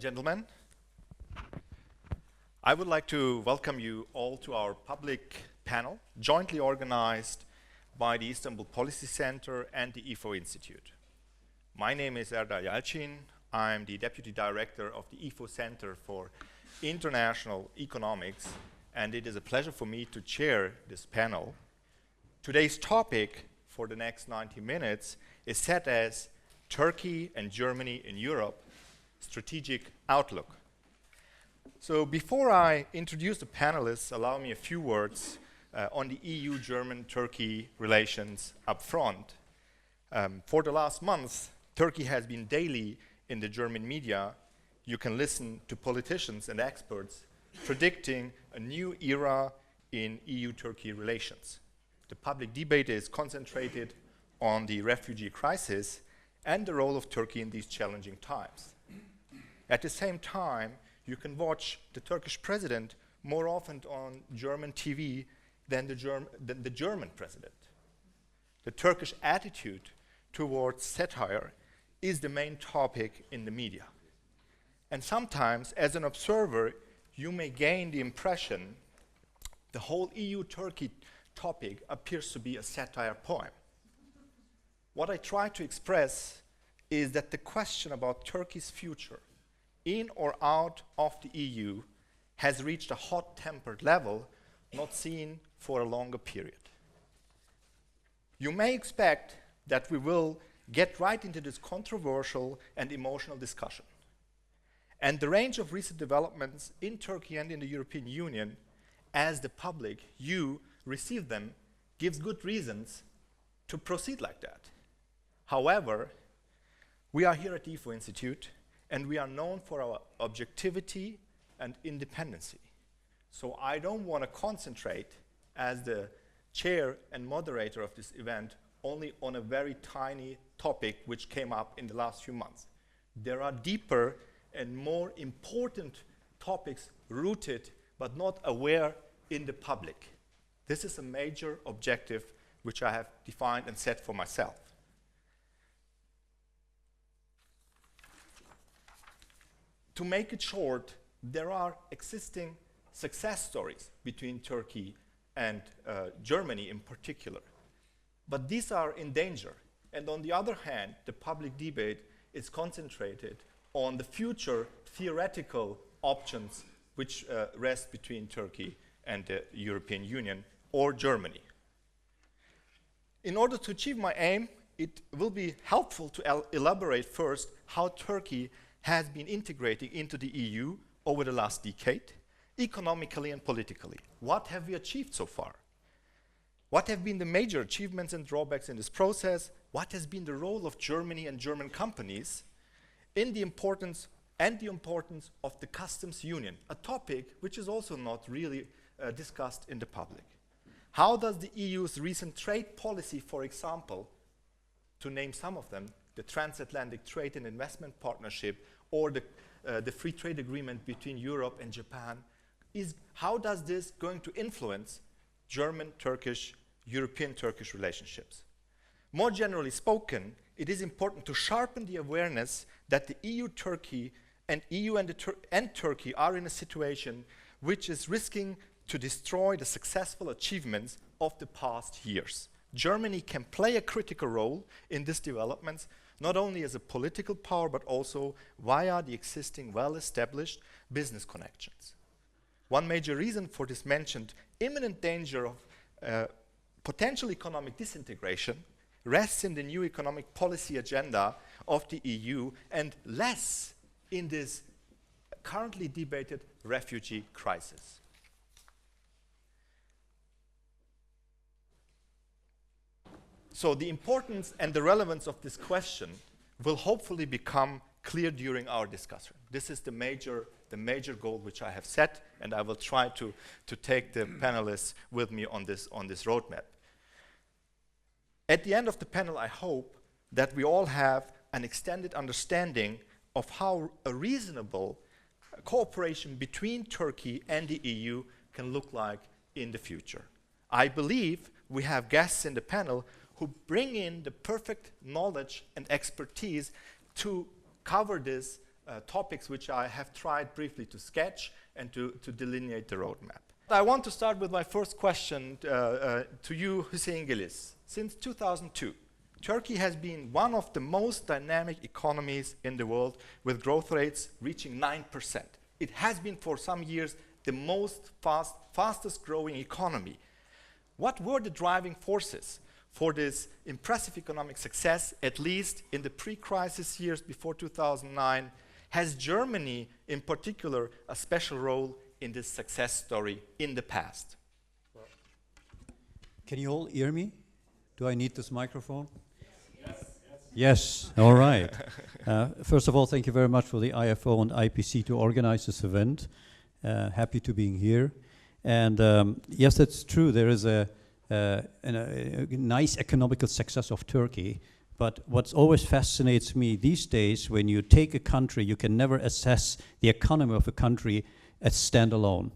gentlemen. I would like to welcome you all to our public panel, jointly organized by the Istanbul Policy Center and the IFO Institute. My name is Erdal Yalcin. I'm the Deputy Director of the IFO Center for International Economics, and it is a pleasure for me to chair this panel. Today's topic for the next 90 minutes is set as Turkey and Germany in Europe, Strategic Outlook. So before I introduce the panelists, allow me a few words on the EU-German-Turkey relations up front. For the last month, Turkey has been daily in the German media. You can listen to politicians and experts predicting a new era in EU-Turkey relations. The public debate is concentrated on the refugee crisis and the role of Turkey in these challenging times. At the same time, you can watch the Turkish president more often on German TV than the German president. The Turkish attitude towards satire is the main topic in the media. And sometimes, as an observer, you may gain the impression the whole EU-Turkey topic appears to be a satire poem. What I try to express is that the question about Turkey's future, in or out of the EU, has reached a hot-tempered level not seen for a longer period. You may expect that we will get right into this controversial and emotional discussion. And the range of recent developments in Turkey and in the European Union, as the public, you receive them, gives good reasons to proceed like that. However, we are here at the IFO Institute, and we are known for our objectivity and independency. So I don't want to concentrate, as the chair and moderator of this event, only on a very tiny topic which came up in the last few months. There are deeper and more important topics rooted but not aware in the public. This is a major objective which I have defined and set for myself. To make it short, there are existing success stories between Turkey and Germany in particular. But these are in danger. And on the other hand, the public debate is concentrated on the future theoretical options which rest between Turkey and the European Union or Germany. In order to achieve my aim, it will be helpful to elaborate first how Turkey has been integrating into the EU over the last decade, economically and politically. What have we achieved so far? What have been the major achievements and drawbacks in this process? What has been the role of Germany and German companies in the importance of the customs union, a topic which is also not really discussed in the public. How does the EU's recent trade policy, for example, to name some of them, the Transatlantic Trade and Investment Partnership or the free trade agreement between Europe and Japan, how does this going to influence German-Turkish, European-Turkish relationships? More generally spoken, it is important to sharpen the awareness that the EU-Turkey and EU and Turkey are in a situation which is risking to destroy the successful achievements of the past years. Germany can play a critical role in these developments, not only as a political power, but also via the existing well-established business connections. One major reason for this mentioned imminent danger of potential economic disintegration rests in the new economic policy agenda of the EU and less in this currently debated refugee crisis. So the importance and the relevance of this question will hopefully become clear during our discussion. This is the major goal which I have set, and I will try to take the panelists with me on this roadmap. At the end of the panel, I hope that we all have an extended understanding of how a reasonable cooperation between Turkey and the EU can look like in the future. I believe we have guests in the panel who bring in the perfect knowledge and expertise to cover this topics which I have tried briefly to sketch and to delineate the roadmap. I want to start with my first question to you, Hüseyin Güliz. Since 2002, Turkey has been one of the most dynamic economies in the world, with growth rates reaching 9%. It has been for some years the fastest growing economy. What were the driving forces for this impressive economic success, at least in the pre-crisis years before 2009? Has Germany, in particular, a special role in this success story in the past? Can you all hear me? Do I need this microphone? Yes, all right. First of all, thank you very much for the IFO and IPC to organize this event. Happy to be here. And yes, that's true. There is a nice economical success of Turkey. But what always fascinates me these days, when you take a country, you can never assess the economy of a country as standalone,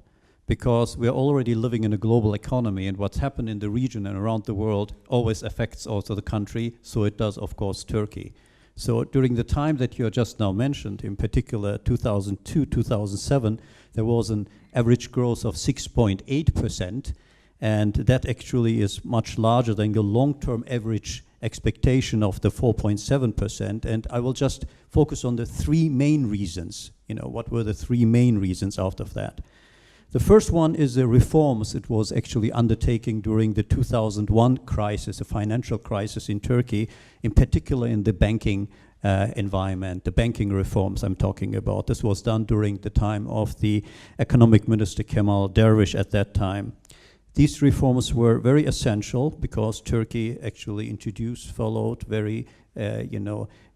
because we're already living in a global economy, and what's happened in the region and around the world always affects also the country, so it does, of course, Turkey. So during the time that you just now mentioned, in particular 2002, 2007, there was an average growth of 6.8%, and that actually is much larger than the long-term average expectation of the 4.7%. And I will just focus on the three main reasons. What were the three main reasons out of that? The first one is the reforms it was actually undertaking during the 2001 crisis, the financial crisis in Turkey, in particular in the banking environment, the banking reforms I'm talking about. This was done during the time of the economic minister Kemal Dervish at that time. These reforms were very essential because Turkey actually followed very,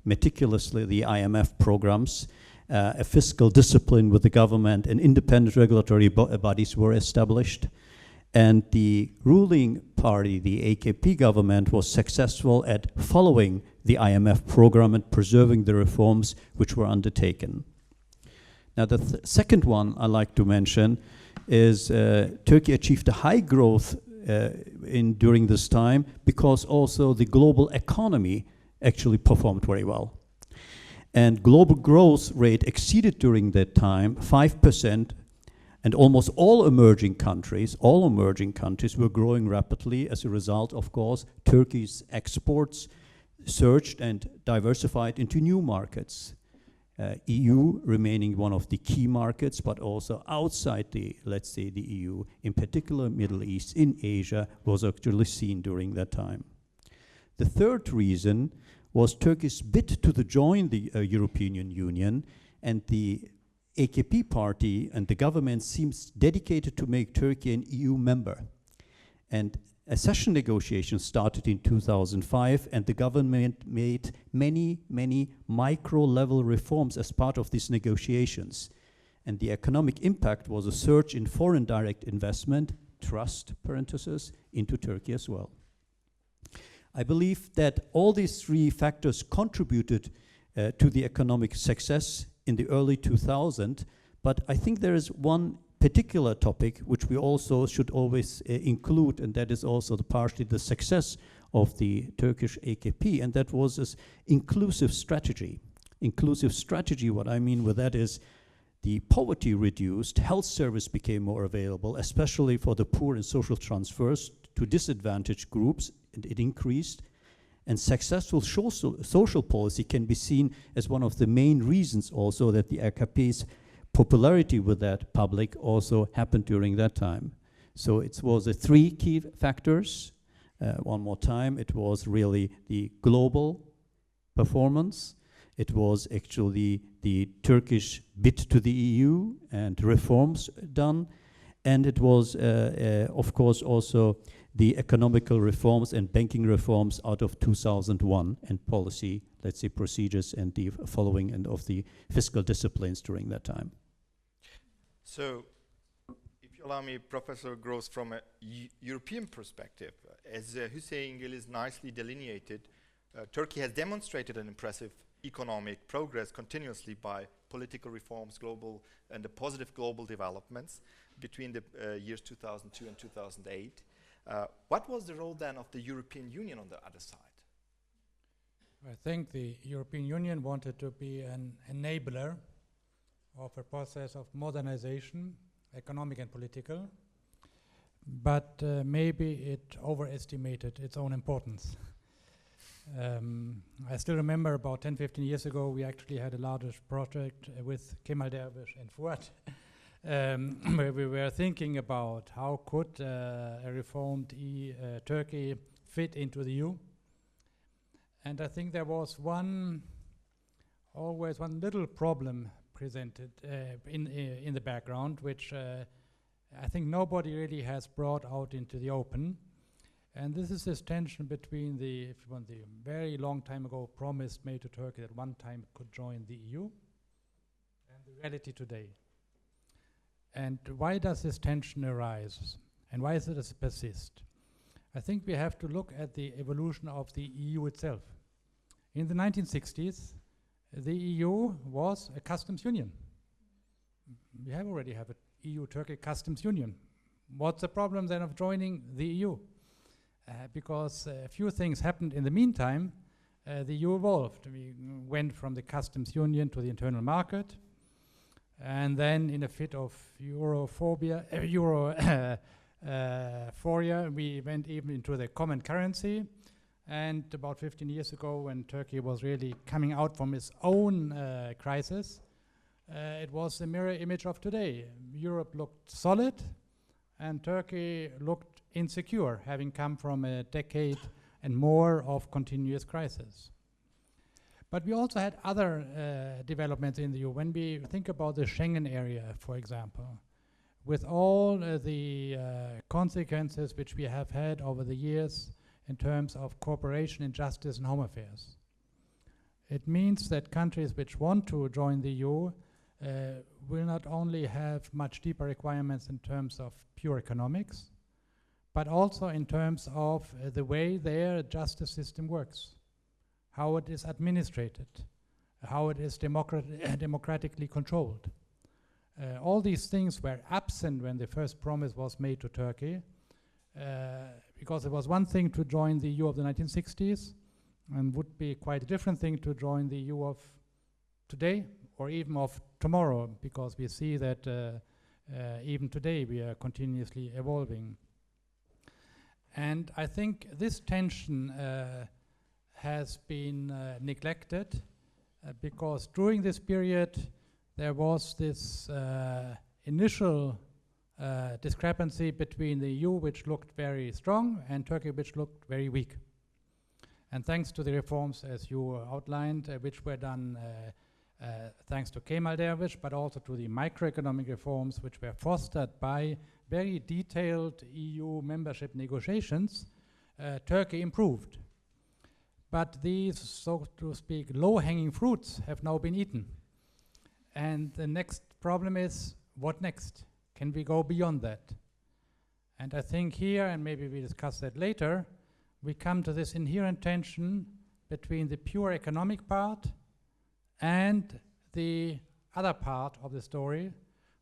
meticulously the IMF programs. A fiscal discipline with the government and independent regulatory bodies were established. And the ruling party, the AKP government, was successful at following the IMF program and preserving the reforms which were undertaken. Now, the second one I like to mention is Turkey achieved a high growth during this time because also the global economy actually performed very well. And global growth rate exceeded during that time 5%, and almost all emerging countries were growing rapidly. As a result, of course, Turkey's exports surged and diversified into new markets. EU remaining one of the key markets, but also outside the EU, in particular Middle East, in Asia, was actually seen during that time. The third reason was Turkey's bid to join the European Union, and the AKP party and the government seems dedicated to make Turkey an EU member. And accession negotiations started in 2005, and the government made many micro-level reforms as part of these negotiations. And the economic impact was a surge in foreign direct investment, trust, parenthesis, into Turkey as well. I believe that all these three factors contributed to the economic success in the early 2000s, but I think there is one particular topic which we also should always include, and that is also partially the success of the Turkish AKP, and that was this inclusive strategy. Inclusive strategy, what I mean with that is the poverty reduced, health service became more available, especially for the poor, and social transfers to disadvantaged groups, and it increased. And successful social policy can be seen as one of the main reasons also that the AKP's popularity with that public also happened during that time. So it was the three key factors. One more time, it was really the global performance. It was actually the Turkish bid to the EU and reforms done. And it was, of course, also the economical reforms and banking reforms out of 2001 and policy, let's say, procedures and the following and of the fiscal disciplines during that time. So, if you allow me, Professor Gross, from a European perspective, as Hüseyin Güliz nicely delineated, Turkey has demonstrated an impressive economic progress continuously by political reforms, and the positive global developments between the years 2002 and 2008. What was the role then of the European Union on the other side? I think the European Union wanted to be an enabler of a process of modernization, economic and political, but maybe it overestimated its own importance. I still remember about 10, 15 years ago, we actually had a large project with Kemal Dervish and Fuad, where we were thinking about how could a reformed Turkey fit into the EU. And I think there was always one little problem presented in the background, which I think nobody really has brought out into the open. And this is this tension between the very long time ago promise made to Turkey that one time it could join the EU and the reality today. And why does this tension arise? And why does it persist? I think we have to look at the evolution of the EU itself. In the 1960s, the EU was a customs union. We already have an EU-Turkey customs union. What's the problem then of joining the EU? Because a few things happened in the meantime. The EU evolved. We went from the customs union to the internal market, and then in a fit of Europhobia, we went even into the common currency. And about 15 years ago, when Turkey was really coming out from its own crisis, it was the mirror image of today. Europe looked solid, and Turkey looked insecure, having come from a decade and more of continuous crisis. But we also had other developments in the EU. When we think about the Schengen area, for example, with all the consequences which we have had over the years in terms of cooperation in justice and home affairs, it means that countries which want to join the EU will not only have much deeper requirements in terms of pure economics, but also in terms of the way their justice system works, how it is administrated, how it is democratically controlled. All these things were absent when the first promise was made to Turkey, because it was one thing to join the EU of the 1960s, and would be quite a different thing to join the EU of today, or even of tomorrow, because we see that even today we are continuously evolving. And I think this tension has been neglected because during this period there was this initial discrepancy between the EU, which looked very strong, and Turkey, which looked very weak. And thanks to the reforms, as you outlined, which were done thanks to Kemal Dervish, but also to the microeconomic reforms which were fostered by very detailed EU membership negotiations, Turkey improved. But these, so to speak, low-hanging fruits have now been eaten. And the next problem is, what next? Can we go beyond that? And I think here, and maybe we discuss that later, we come to this inherent tension between the pure economic part and the other part of the story,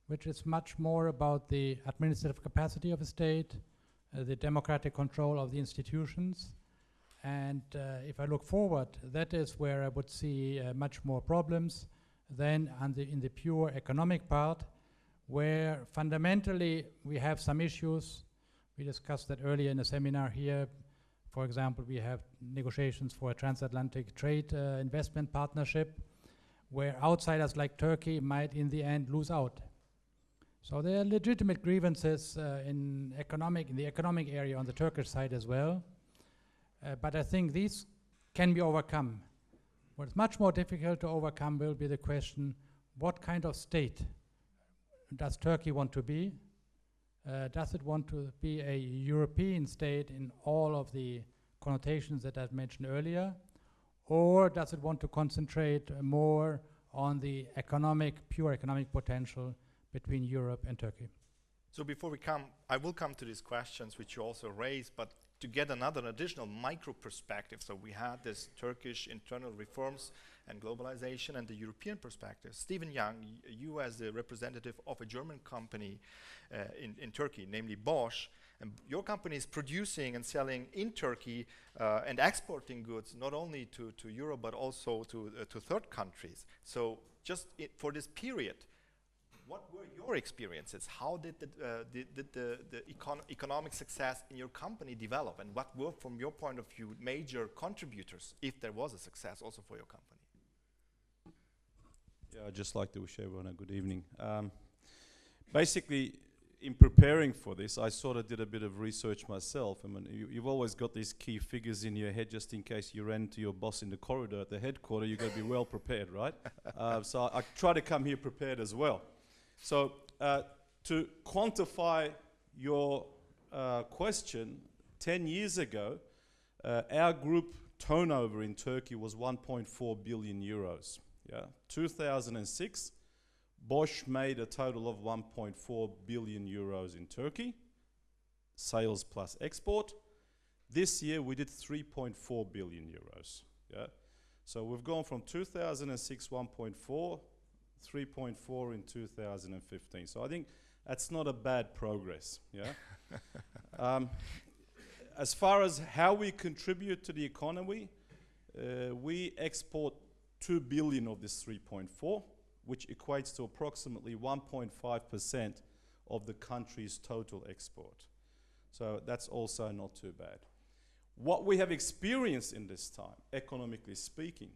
which is much more about the administrative capacity of a state, the democratic control of the institutions. And if I look forward, that is where I would see much more problems than in the pure economic part, where fundamentally we have some issues. We discussed that earlier in a seminar here. For example, we have negotiations for a transatlantic trade investment partnership, where outsiders like Turkey might in the end lose out. So there are legitimate grievances in the economic area on the Turkish side as well. But I think these can be overcome. What's much more difficult to overcome will be the question, what kind of state does Turkey want to be? Does it want to be a European state in all of the connotations that I've mentioned earlier? Or does it want to concentrate more on the pure economic potential between Europe and Turkey? So before I will come to these questions which you also raised, but to get another additional micro perspective. So we had this Turkish internal reforms and globalization and the European perspective. Stephen Young, you as the representative of a German company in Turkey, namely Bosch, and your company is producing and selling in Turkey and exporting goods not only to Europe but also to third countries. So just for this period, What were your experiences? How did the economic success in your company develop, and what were, from your point of view, major contributors, if there was a success also for your company? Yeah, I'd just like to wish everyone a good evening. Basically, in preparing for this, I sort of did a bit of research myself. I mean, you've always got these key figures in your head just in case you ran into your boss in the corridor at the headquarters. You've got to be well prepared, right? So I try to come here prepared as well. So to quantify your question, 10 years ago, our group turnover in Turkey was 1.4 billion euros. Yeah, 2006, Bosch made a total of 1.4 billion euros in Turkey, sales plus export. This year we did 3.4 billion euros. Yeah, so we've gone from 2006 1.4, 3.4 in 2015. So I think that's not a bad progress. Yeah. As far as how we contribute to the economy, we export 2 billion of this 3.4, which equates to approximately 1.5% of the country's total export. So that's also not too bad. What we have experienced in this time, economically speaking,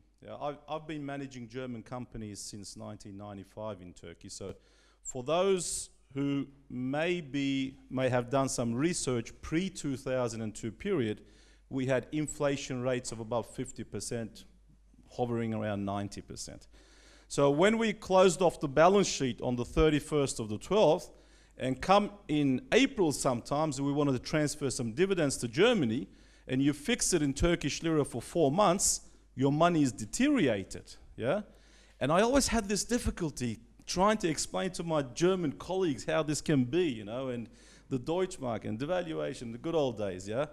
I've been managing German companies since 1995 in Turkey. So for those who may have done some research pre-2002 period, we had inflation rates of about 50%, hovering around 90%. So when we closed off the balance sheet on the 31st of the 12th, and come in April sometimes, we wanted to transfer some dividends to Germany, and you fix it in Turkish lira for 4 months, your money is deteriorated, yeah? And I always had this difficulty trying to explain to my German colleagues how this can be, you know, and the Deutschmark and devaluation, the good old days, yeah?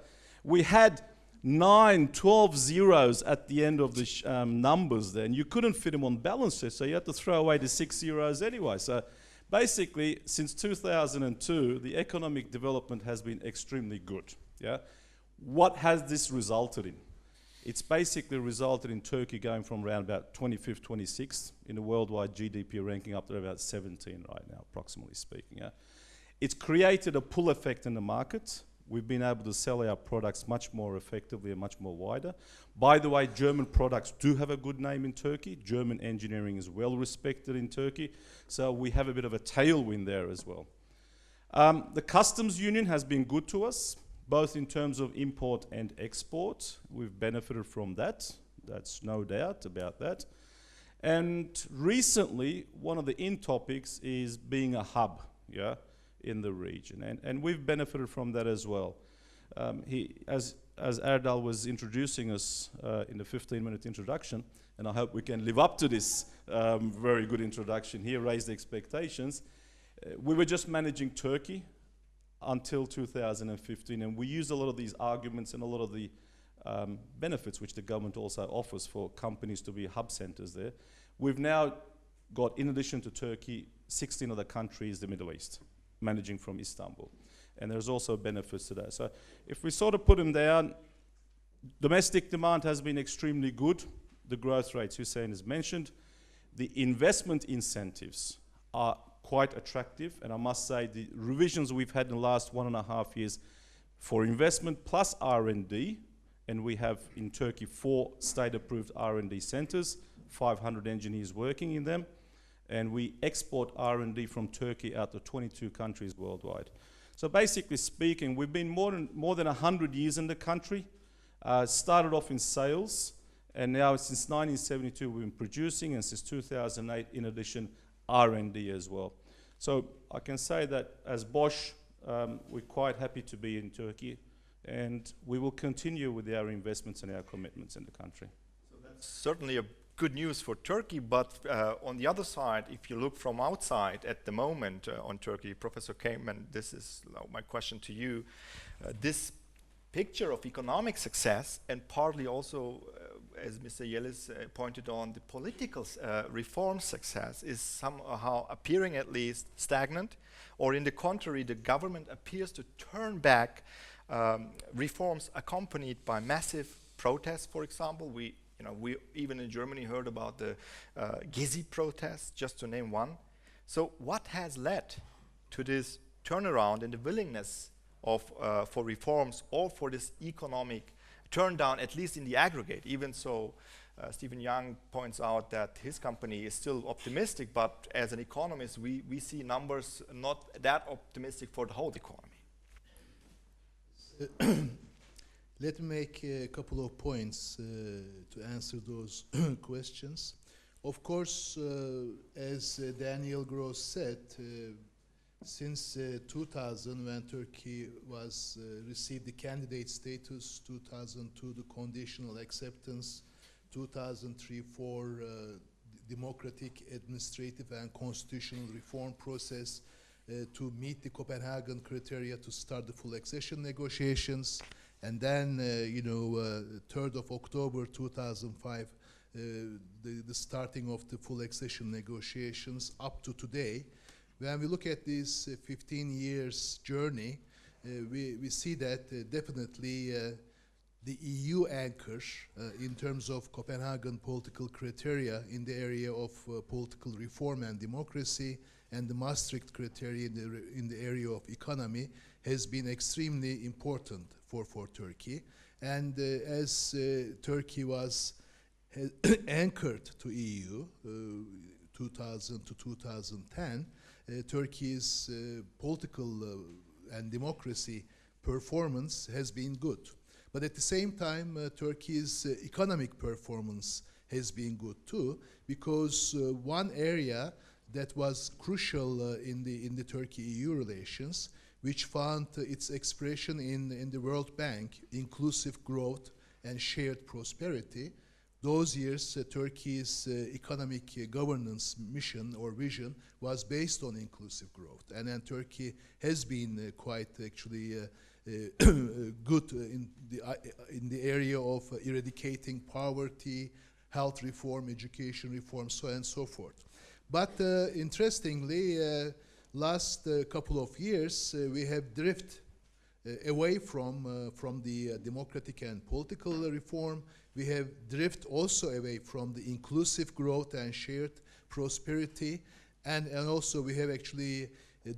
We had 9, 12 zeros at the end of the numbers there, and you couldn't fit them on balance sheet, so you had to throw away the 6 zeros anyway. So basically, since 2002, the economic development has been extremely good, yeah? What has this resulted in? It's basically resulted in Turkey going from around about 25th, 26th in the worldwide GDP ranking up to about 17 right now, approximately speaking. Yeah? It's created a pull effect in the market. We've been able to sell our products much more effectively and much more wider. By the way, German products do have a good name in Turkey. German engineering is well respected in Turkey. So we have a bit of a tailwind there as well. The customs union has been good to us, both in terms of import and export. We've benefited from that. That's no doubt about that. And recently, one of the in topics is being a hub, yeah, in the region. And we've benefited from that as well. As Erdal was introducing us in the 15-minute introduction, and I hope we can live up to this very good introduction here, raise the expectations. We were just managing Turkey until 2015, and we used a lot of these arguments and a lot of the benefits which the government also offers for companies to be hub centers there. We've now got, in addition to Turkey, 16 other countries, the Middle East, managing from Istanbul. And there's also benefits to that. So if we sort of put them down, domestic demand has been extremely good. The growth rates Hussein has mentioned. The investment incentives are quite attractive, and I must say the revisions we've had in the last 1.5 years for investment plus R&D, and we have in Turkey 4 state-approved R&D centers, 500 engineers working in them, and we export R&D from Turkey out to 22 countries worldwide. So basically speaking, we've been more than 100 years in the country, started off in sales, and now since 1972 we've been producing, and since 2008 in addition R&D as well. So I can say that as Bosch, we're quite happy to be in Turkey, and we will continue with our investments and our commitments in the country. So that's certainly a good news for Turkey, but on the other side, if you look from outside at the moment on Turkey, Professor Kamen, this is my question to you. This picture of economic success, and partly also, as Mr. Yellis pointed on, the political reform success is somehow appearing at least stagnant, or in the contrary, the government appears to turn back reforms accompanied by massive protests, for example. We even in Germany heard about the Gezi protests, just to name one. So what has led to this turnaround and the willingness of, for reforms or for this economic turn down, at least in the aggregate? Even so, Stephen Young points out that his company is still optimistic, but as an economist, we see numbers not that optimistic for the whole economy. Let me make a couple of points to answer those questions. Of course, as Daniel Gross said, since 2000, when Turkey was received the candidate status, 2002 the conditional acceptance, 2003-4 democratic, administrative, and constitutional reform process to meet the Copenhagen criteria to start the full accession negotiations, and then 3rd of October 2005, the starting of the full accession negotiations up to today. When we look at this 15 years journey, we see that definitely the EU anchor in terms of Copenhagen political criteria in the area of political reform and democracy, and the Maastricht criteria in the area of economy has been extremely important for Turkey. And as Turkey was anchored to EU 2000 to 2010, Turkey's political and democracy performance has been good. But at the same time, Turkey's economic performance has been good too, because one area that was crucial in the Turkey-EU relations, which found its expression in the World Bank, inclusive growth and shared prosperity. Those years, Turkey's economic governance mission or vision was based on inclusive growth. And then Turkey has been quite actually good in the area of eradicating poverty, health reform, education reform, so on and so forth. But interestingly, last couple of years, we have drifted away from the democratic and political reform. We have drifted also away from the inclusive growth and shared prosperity, and also we have actually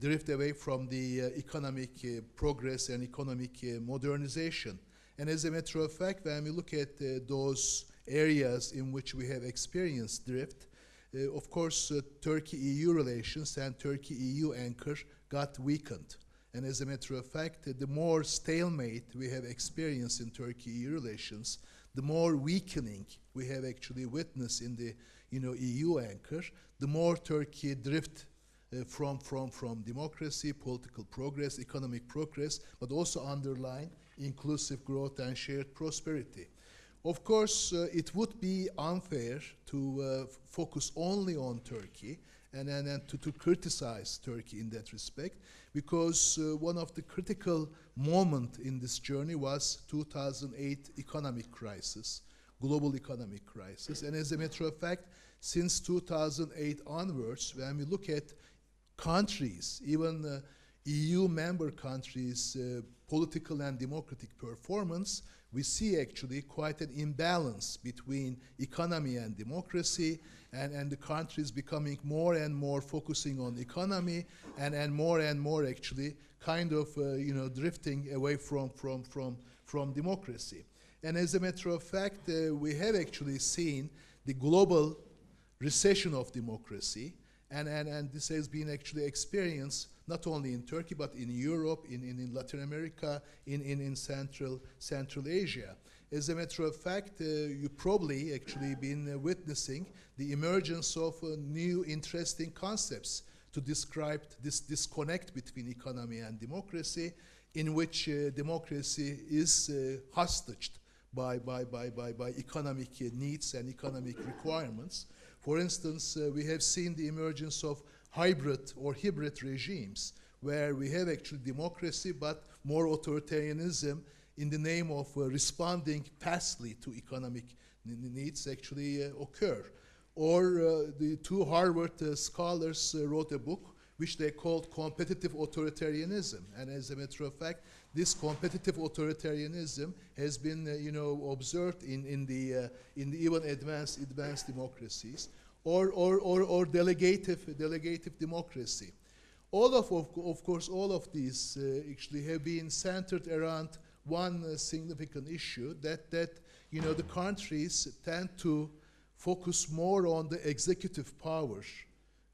drifted away from the economic progress and economic modernization. And as a matter of fact, when we look at those areas in which we have experienced drift, of course, Turkey-EU relations and Turkey-EU anchor got weakened. And as a matter of fact, the more stalemate we have experienced in Turkey-EU relations, the more weakening we have actually witnessed in the EU anchor, the more Turkey drift from democracy, political progress, economic progress, but also underline inclusive growth and shared prosperity. Of course, it would be unfair to focus only on Turkey and to criticize Turkey in that respect, because one of the critical moments in this journey was 2008 economic crisis, global economic crisis. And as a matter of fact, since 2008 onwards, when we look at countries, even EU member countries' political and democratic performance, we see actually quite an imbalance between economy and democracy, and the countries becoming more and more focusing on economy, and more actually kind of drifting away from democracy. And as a matter of fact, we have actually seen the global recession of democracy, and this has been actually experienced not only in Turkey, but in Europe, in Latin America, in Central Asia. As a matter of fact, you've probably actually been witnessing the emergence of new interesting concepts to describe this disconnect between economy and democracy, in which democracy is hostaged by economic needs and economic requirements. For instance, we have seen the emergence of hybrid regimes, where we have actually democracy but more authoritarianism in the name of responding fastly to economic needs actually occur. Or the two Harvard scholars wrote a book which they called competitive authoritarianism. And as a matter of fact, this competitive authoritarianism has been observed in the even advanced democracies. or delegative democracy. Of course, all of these actually have been centered around one significant issue, that the countries tend to focus more on the executive power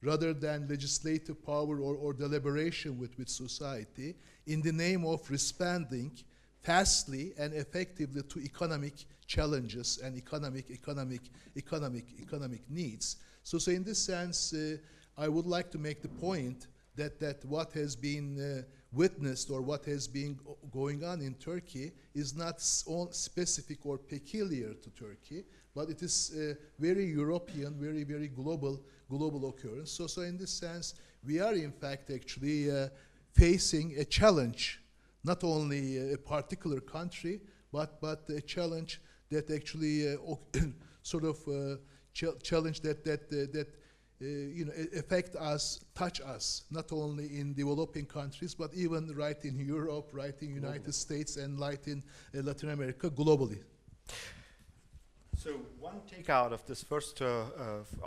rather than legislative power or deliberation with society, in the name of responding fastly and effectively to economic challenges and economic needs. So in this sense, I would like to make the point that what has been witnessed or what has been going on in Turkey is not specific or peculiar to Turkey, but it is very European, very global occurrence. So in this sense, we are in fact actually facing a challenge, not only a particular country, but a challenge that actually challenge that affect us, touch us, not only in developing countries, but even right in Europe, right in United States, and right in Latin America globally. So one takeout of this first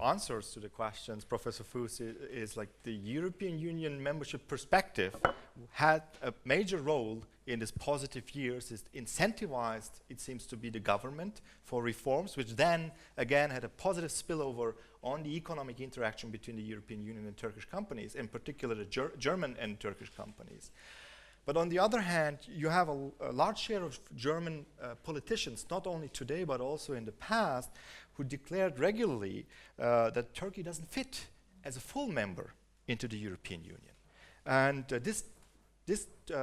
answers to the questions, Professor Fuss, is like the European Union membership perspective had a major role in these positive years. It incentivized, it seems to be, the government for reforms, which then again had a positive spillover on the economic interaction between the European Union and Turkish companies, in particular the German and Turkish companies. But on the other hand, you have a large share of German politicians, not only today but also in the past, who declared regularly that Turkey doesn't fit as a full member into the European Union. And this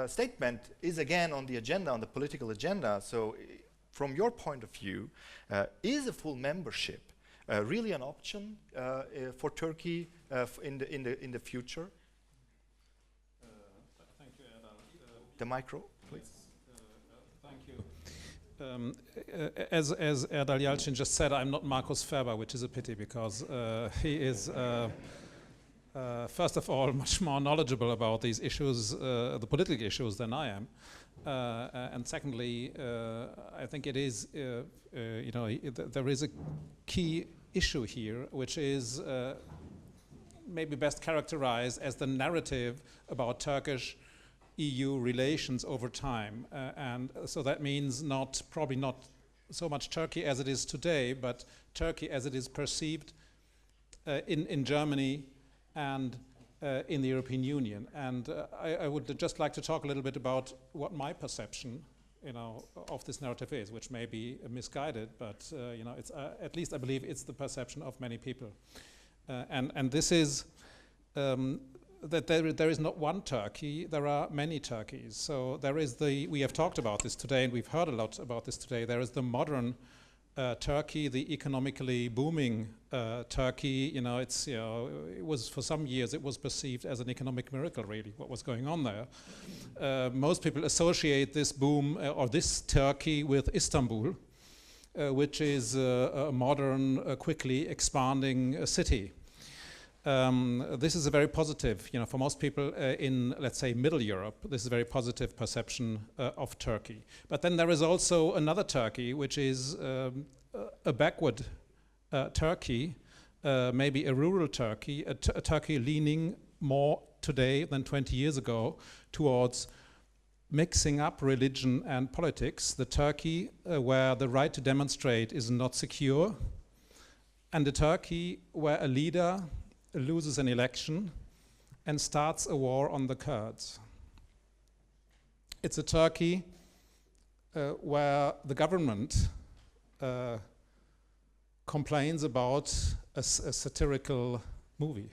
statement is again on the agenda, on the political agenda. So from your point of view, is a full membership really an option for Turkey in the future? Thank you, Erdal. The micro, please. Thank you. As Erdal Yalcin just said, I'm not Markus Ferber, which is a pity, because he is, first of all, much more knowledgeable about these issues, the political issues, than I am. And secondly, I think it is, there is a key issue here, which is maybe best characterized as the narrative about Turkish EU relations over time. And so that means probably not so much Turkey as it is today, but Turkey as it is perceived in Germany and in the European Union. And I would just like to talk a little bit about what my perception of this narrative is, which may be misguided, but it's at least I believe it's the perception of many people. And this is that there is not one Turkey, there are many Turkeys. So there is we have talked about this today, and we've heard a lot about this today. There is the modern Turkey, the economically booming Turkey. It was, for some years, it was perceived as an economic miracle, really, what was going on there. Most people associate this boom or this Turkey with Istanbul, which is a modern, quickly expanding city. This is a very positive, for most people in, let's say, Middle Europe, this is a very positive perception of Turkey. But then there is also another Turkey, which is a backward Turkey, maybe a rural Turkey, a Turkey leaning more today than 20 years ago towards mixing up religion and politics, the Turkey where the right to demonstrate is not secure, and a Turkey where a leader loses an election and starts a war on the Kurds. It's a Turkey where the government complains about a satirical movie.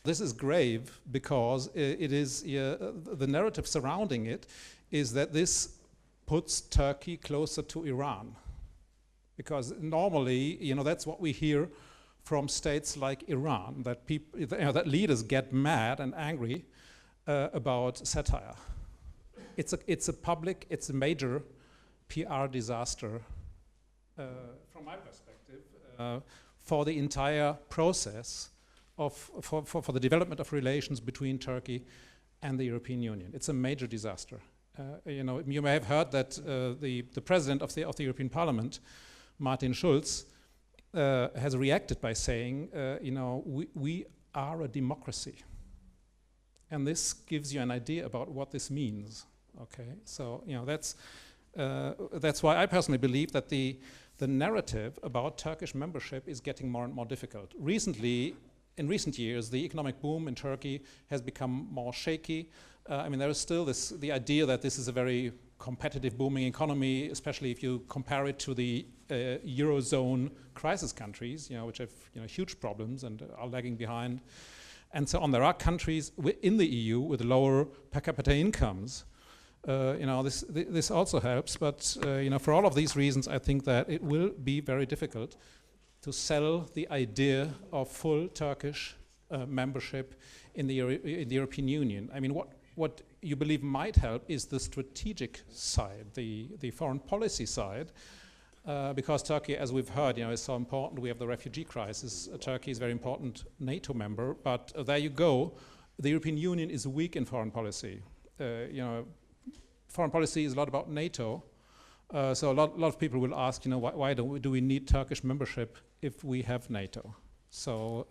This is grave because it is the narrative surrounding it is that this puts Turkey closer to Iran, because normally, that's what we hear from states like Iran, that people, that leaders get mad and angry about satire. It's a major PR disaster from my perspective for the entire process for the development of relations between Turkey and the European Union. It's a major disaster. You may have heard that the president of the European Parliament, Martin Schulz, has reacted by saying, we are a democracy. And this gives you an idea about what this means. Okay, so that's why I personally believe that the narrative about Turkish membership is getting more and more difficult. In recent years, the economic boom in Turkey has become more shaky. There is still the idea that this is a very competitive, booming economy, especially if you compare it to the Eurozone crisis countries, which have huge problems and are lagging behind, and so on. There are countries in the EU with lower per capita incomes. This also helps, but for all of these reasons, I think that it will be very difficult to sell the idea of full Turkish membership in the European Union. I mean, what you believe might help is the strategic side, the foreign policy side, because Turkey, as we've heard, is so important. We have the refugee crisis. Turkey is a very important NATO member, but there you go. The European Union is weak in foreign policy. Foreign policy is a lot about NATO. So a lot of people will ask, why do we need Turkish membership if we have NATO? So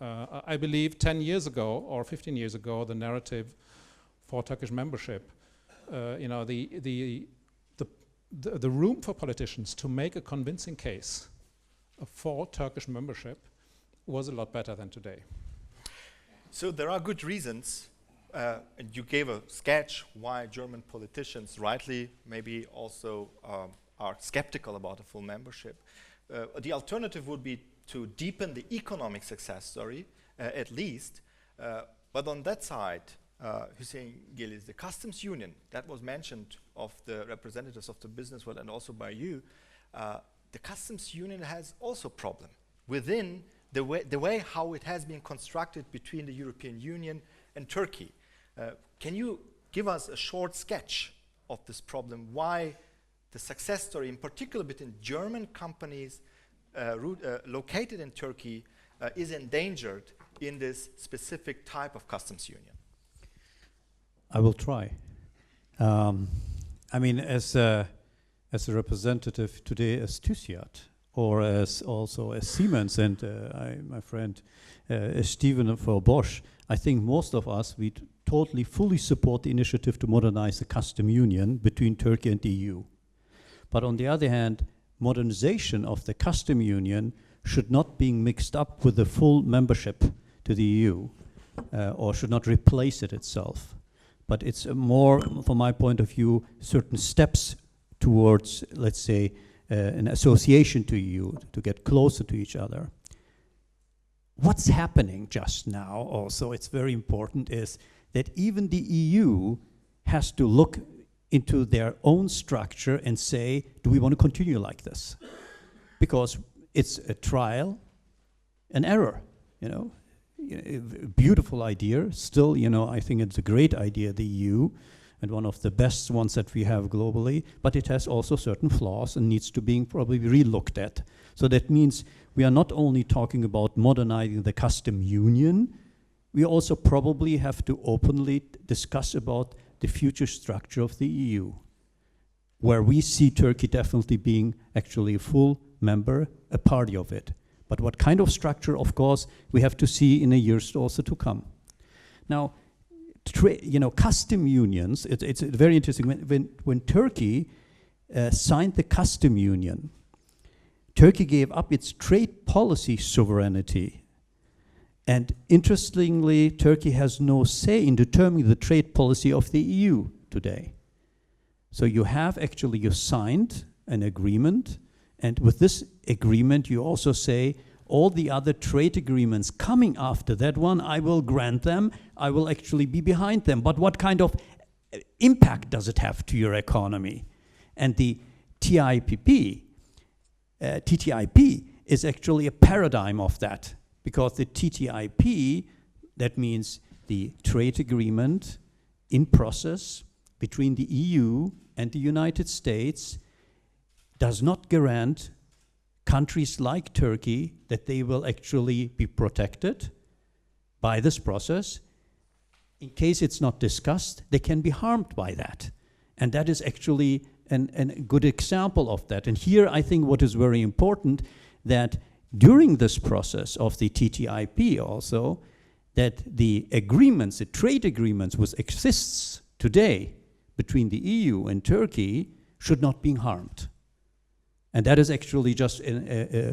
I believe 10 years ago or 15 years ago, the narrative for Turkish membership, the room for politicians to make a convincing case for Turkish membership was a lot better than today. So there are good reasons, and you gave a sketch why German politicians rightly maybe also are skeptical about a full membership. The alternative would be to deepen the economic success story, at least. But on that side, Hüseyin Geliz, the customs union that was mentioned of the representatives of the business world and also by you, the customs union has also a problem within the way how it has been constructed between the European Union and Turkey. Can you give us a short sketch of this problem? Why the success story, in particular between German companies located in Turkey, is endangered in this specific type of customs union? I will try. As a representative today as TÜSJAT, or as Siemens and my friend Steven for Bosch, I think most of us, we totally, fully support the initiative to modernize the customs union between Turkey and the EU. But on the other hand, modernization of the customs union should not be mixed up with the full membership to the EU, or should not replace it itself. But it's more, from my point of view, certain steps towards, let's say, an association to EU, to get closer to each other. What's happening just now also, it's very important, is that even the EU has to look into their own structure and say, do we want to continue like this? Because it's a trial and error, a beautiful idea. Still, I think it's a great idea, the EU, and one of the best ones that we have globally, but it has also certain flaws and needs to be probably re-looked at. So that means we are not only talking about modernizing the customs union, we also probably have to openly discuss about the future structure of the EU, where we see Turkey definitely being actually a full member, a party of it. But what kind of structure, of course, we have to see in the years also to come. Now, custom unions, it's very interesting. When Turkey signed the custom union, Turkey gave up its trade policy sovereignty. And interestingly, Turkey has no say in determining the trade policy of the EU today. So you signed an agreement, and with this agreement you also say, all the other trade agreements coming after that one, I will grant them, I will actually be behind them. But what kind of impact does it have to your economy? And the TTIP is actually a paradigm of that, because the TTIP, that means the trade agreement in process between the EU and the United States, does not grant countries like Turkey that they will actually be protected by this process. In case it's not discussed, they can be harmed by that. And that is actually a good example of that. And here I think what is very important, that during this process of the TTIP also, that the agreements, the trade agreements which exists today between the EU and Turkey should not be harmed. And that is actually just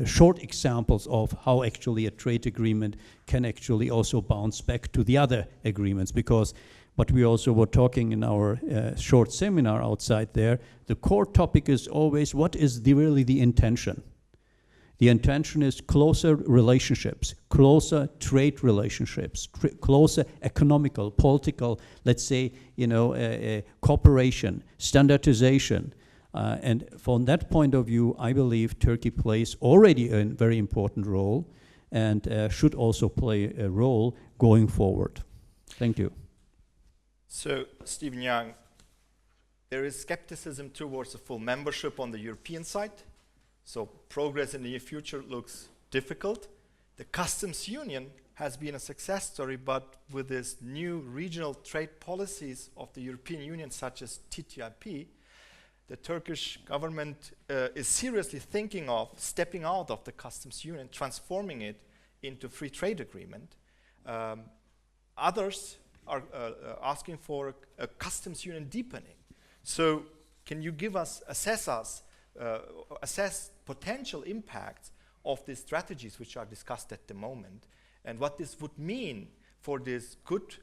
short examples of how actually a trade agreement can actually also bounce back to the other agreements, because what we also were talking in our short seminar outside there, the core topic is always what is really the intention. The intention is closer relationships, closer trade relationships, closer economical, political, let's say, cooperation, standardization. And from that point of view, I believe Turkey plays already a very important role and should also play a role going forward. Thank you. So, Stephen Young, there is skepticism towards a full membership on the European side. So progress in the near future looks difficult. The customs union has been a success story, but with these new regional trade policies of the European Union, such as TTIP, the Turkish government is seriously thinking of stepping out of the customs union, transforming it into free trade agreement. Others are asking for a customs union deepening. So can you give us, assess potential impacts of these strategies which are discussed at the moment, and what this would mean for these good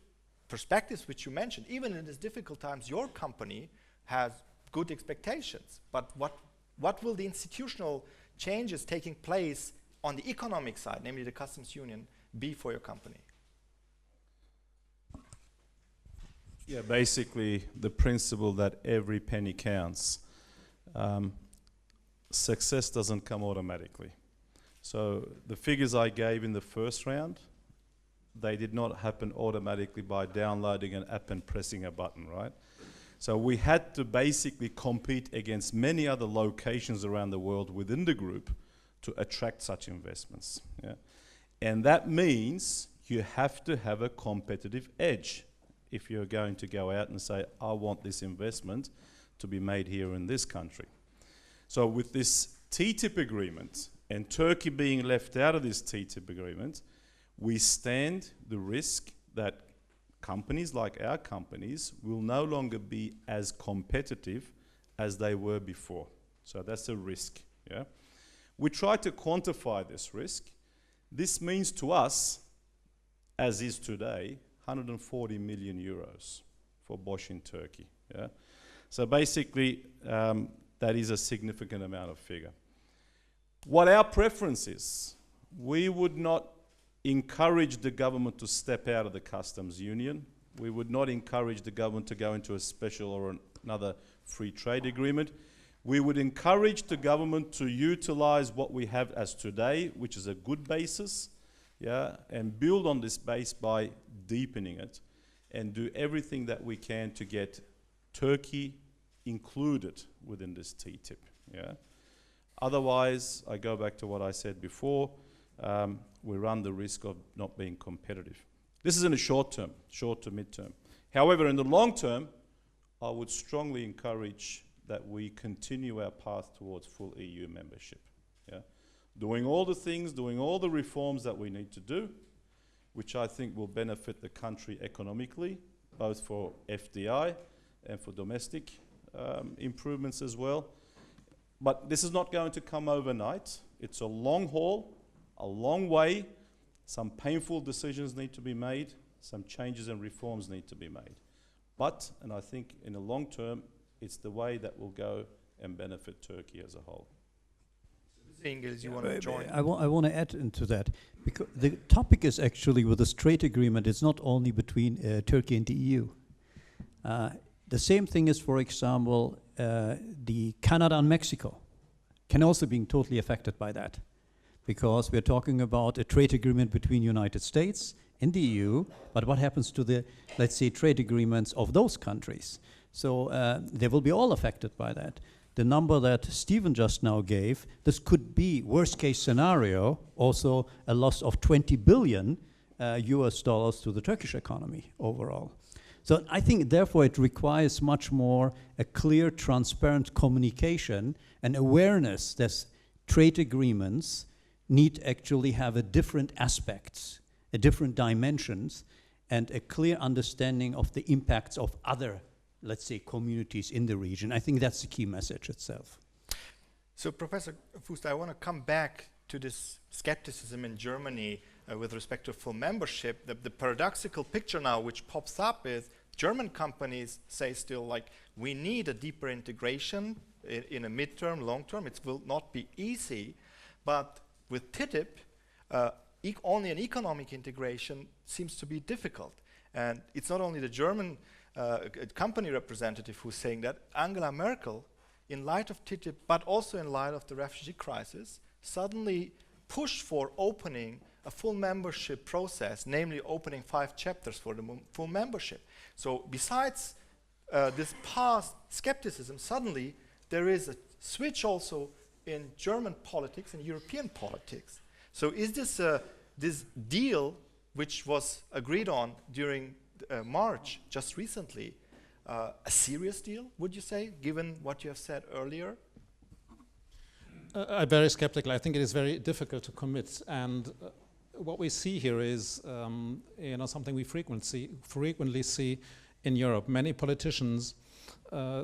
perspectives which you mentioned? Even in these difficult times, your company has good expectations, but what will the institutional changes taking place on the economic side, namely the customs union, be for your company? Yeah, basically the principle that every penny counts. Success doesn't come automatically. So the figures I gave in the first round, they did not happen automatically by downloading an app and pressing a button, right? So we had to basically compete against many other locations around the world within the group to attract such investments. Yeah? And that means you have to have a competitive edge if you're going to go out and say, I want this investment to be made here in this country. So with this TTIP agreement, and Turkey being left out of this TTIP agreement, we stand the risk that companies like our companies will no longer be as competitive as they were before. So that's a risk. Yeah? We try to quantify this risk. This means to us, as is today, 140 million euros for Bosch in Turkey. Yeah? So basically, that is a significant amount of figure. What our preference is, we would not encourage the government to step out of the customs union. We would not encourage the government to go into a special or another free trade agreement. We would encourage the government to utilize what we have as today, which is a good basis, yeah, and build on this base by deepening it and do everything that we can to get Turkey included within this TTIP. Yeah. Otherwise, I go back to what I said before, we run the risk of not being competitive. This is in the short to mid-term. However, in the long term, I would strongly encourage that we continue our path towards full EU membership. Yeah? Doing all the things, doing all the reforms that we need to do, which I think will benefit the country economically, both for FDI and for domestic improvements as well. But this is not going to come overnight. It's a long haul, a long way. Some painful decisions need to be made. Some changes and reforms need to be made. But, and I think in the long term, it's the way that will go and benefit Turkey as a whole. Engels, you want to join? I want to add into that, because the topic is actually with this trade agreement, it's not only between Turkey and the EU. The same thing is, for example, the Canada and Mexico can also be totally affected by that, because we're talking about a trade agreement between United States and the EU, but what happens to the, let's say, trade agreements of those countries? So they will be all affected by that. The number that Stephen just now gave, this could be, worst case scenario, also a loss of 20 billion US dollars to the Turkish economy overall. So I think, therefore, it requires much more a clear, transparent communication and awareness that trade agreements need actually have a different aspects, a different dimensions, and a clear understanding of the impacts of other, let's say, communities in the region. I think that's the key message itself. So, Professor Fuster, I want to come back to this skepticism in Germany with respect to full membership. The paradoxical picture now which pops up is German companies say still, like, we need a deeper integration in a midterm, long term. It will not be easy, but with TTIP, only an economic integration seems to be difficult. And it's not only the German company representative who's saying that. Angela Merkel, in light of TTIP, but also in light of the refugee crisis, suddenly pushed for opening a full membership process, namely opening 5 chapters for the full membership. So besides this past skepticism, suddenly there is a switch also in German politics and European politics. So is this this deal, which was agreed on during March just recently, a serious deal, would you say, given what you have said earlier? I'm very skeptical. I think it is very difficult to commit, and what we see here is something we frequently see in Europe. Many politicians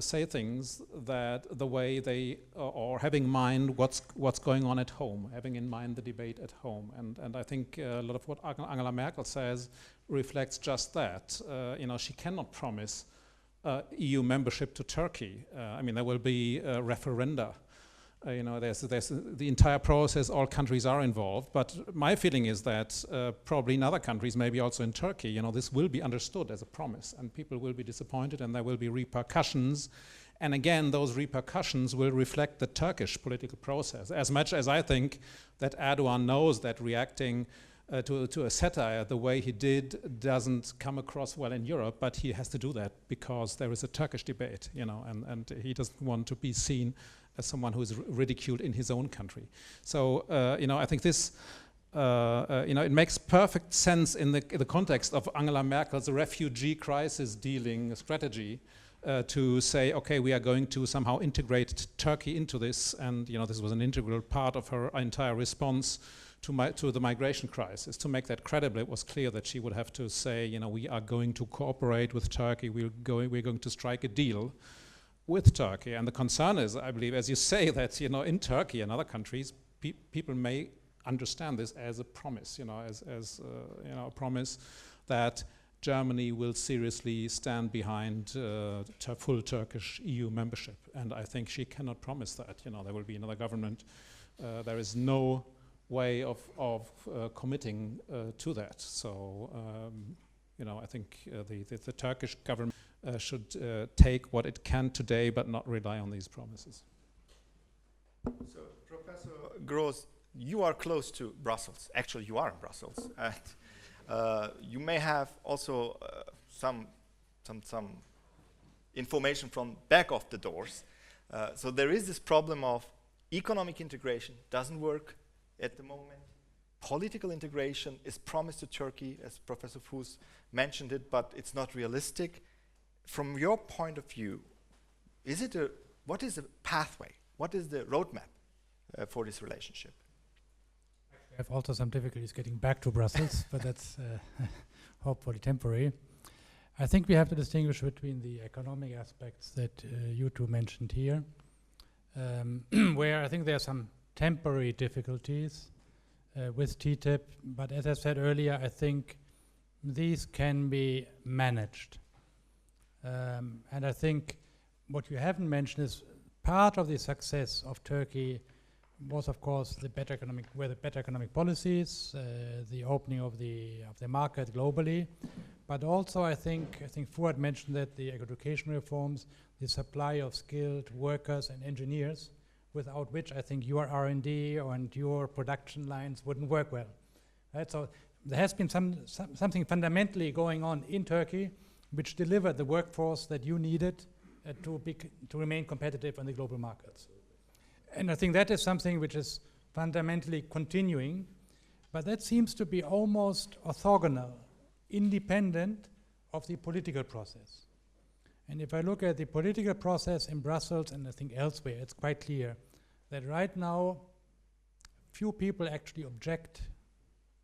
say things that the way they or having in mind what's going on at home, having in mind the debate at home, and I think a lot of what Angela Merkel says reflects just that. She cannot promise EU membership to Turkey. I mean, there will be referenda. There's the entire process, all countries are involved, but my feeling is that probably in other countries, maybe also in Turkey, this will be understood as a promise, and people will be disappointed, and there will be repercussions. And again, those repercussions will reflect the Turkish political process. As much as I think that Erdogan knows that reacting to a satire the way he did doesn't come across well in Europe, but he has to do that because there is a Turkish debate, and he doesn't want to be seen as someone who is ridiculed in his own country. So, I think this, it makes perfect sense in the context of Angela Merkel's refugee crisis dealing strategy to say, okay, we are going to somehow integrate Turkey into this, and this was an integral part of her entire response to the migration crisis. To make that credible, it was clear that she would have to say, we are going to cooperate with Turkey, we're going to strike a deal with Turkey. And the concern is, I believe, as you say, that in Turkey and other countries, people may understand this as a promise, as a promise that Germany will seriously stand behind full Turkish EU membership. And I think she cannot promise that. There will be another government. There is no way of committing to that. So, I think the Turkish government should take what it can today, but not rely on these promises. So, Professor Gross, you are close to Brussels. Actually, you are in Brussels, and you may have also some information from back of the doors. So there is this problem of economic integration doesn't work at the moment. Political integration is promised to Turkey, as Professor Fuß mentioned it, but it's not realistic. From your point of view, what is the pathway? What is the roadmap for this relationship? I have also some difficulties getting back to Brussels, but that's hopefully temporary. I think we have to distinguish between the economic aspects that you two mentioned here, where I think there are some temporary difficulties with TTIP, but as I said earlier, I think these can be managed. And I think what you haven't mentioned is part of the success of Turkey was, of course, the better economic policies, the opening of the market globally, but also I think Fuad mentioned that the education reforms, the supply of skilled workers and engineers, without which I think your R&D and your production lines wouldn't work well. Right? So there has been something fundamentally going on in Turkey which delivered the workforce that you needed to remain competitive on the global markets. And I think that is something which is fundamentally continuing, but that seems to be almost orthogonal, independent of the political process. And if I look at the political process in Brussels and I think elsewhere, it's quite clear that right now few people actually object,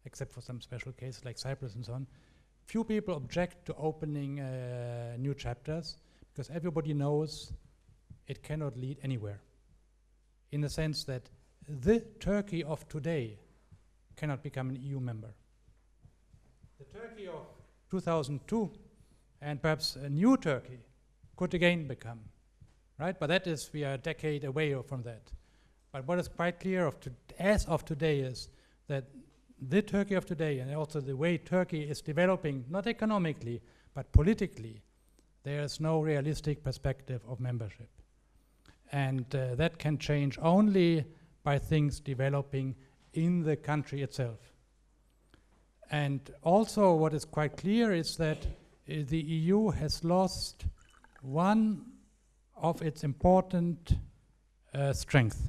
except for some special cases like Cyprus and so on. Few people object to opening new chapters because everybody knows it cannot lead anywhere. In the sense that the Turkey of today cannot become an EU member. The Turkey of 2002 and perhaps a new Turkey could again become, right? But that is, we are a decade away from that. But what is quite clear as of today is that the Turkey of today and also the way Turkey is developing, not economically, but politically, there is no realistic perspective of membership. And that can change only by things developing in the country itself. And also what is quite clear is that the EU has lost one of its important strengths.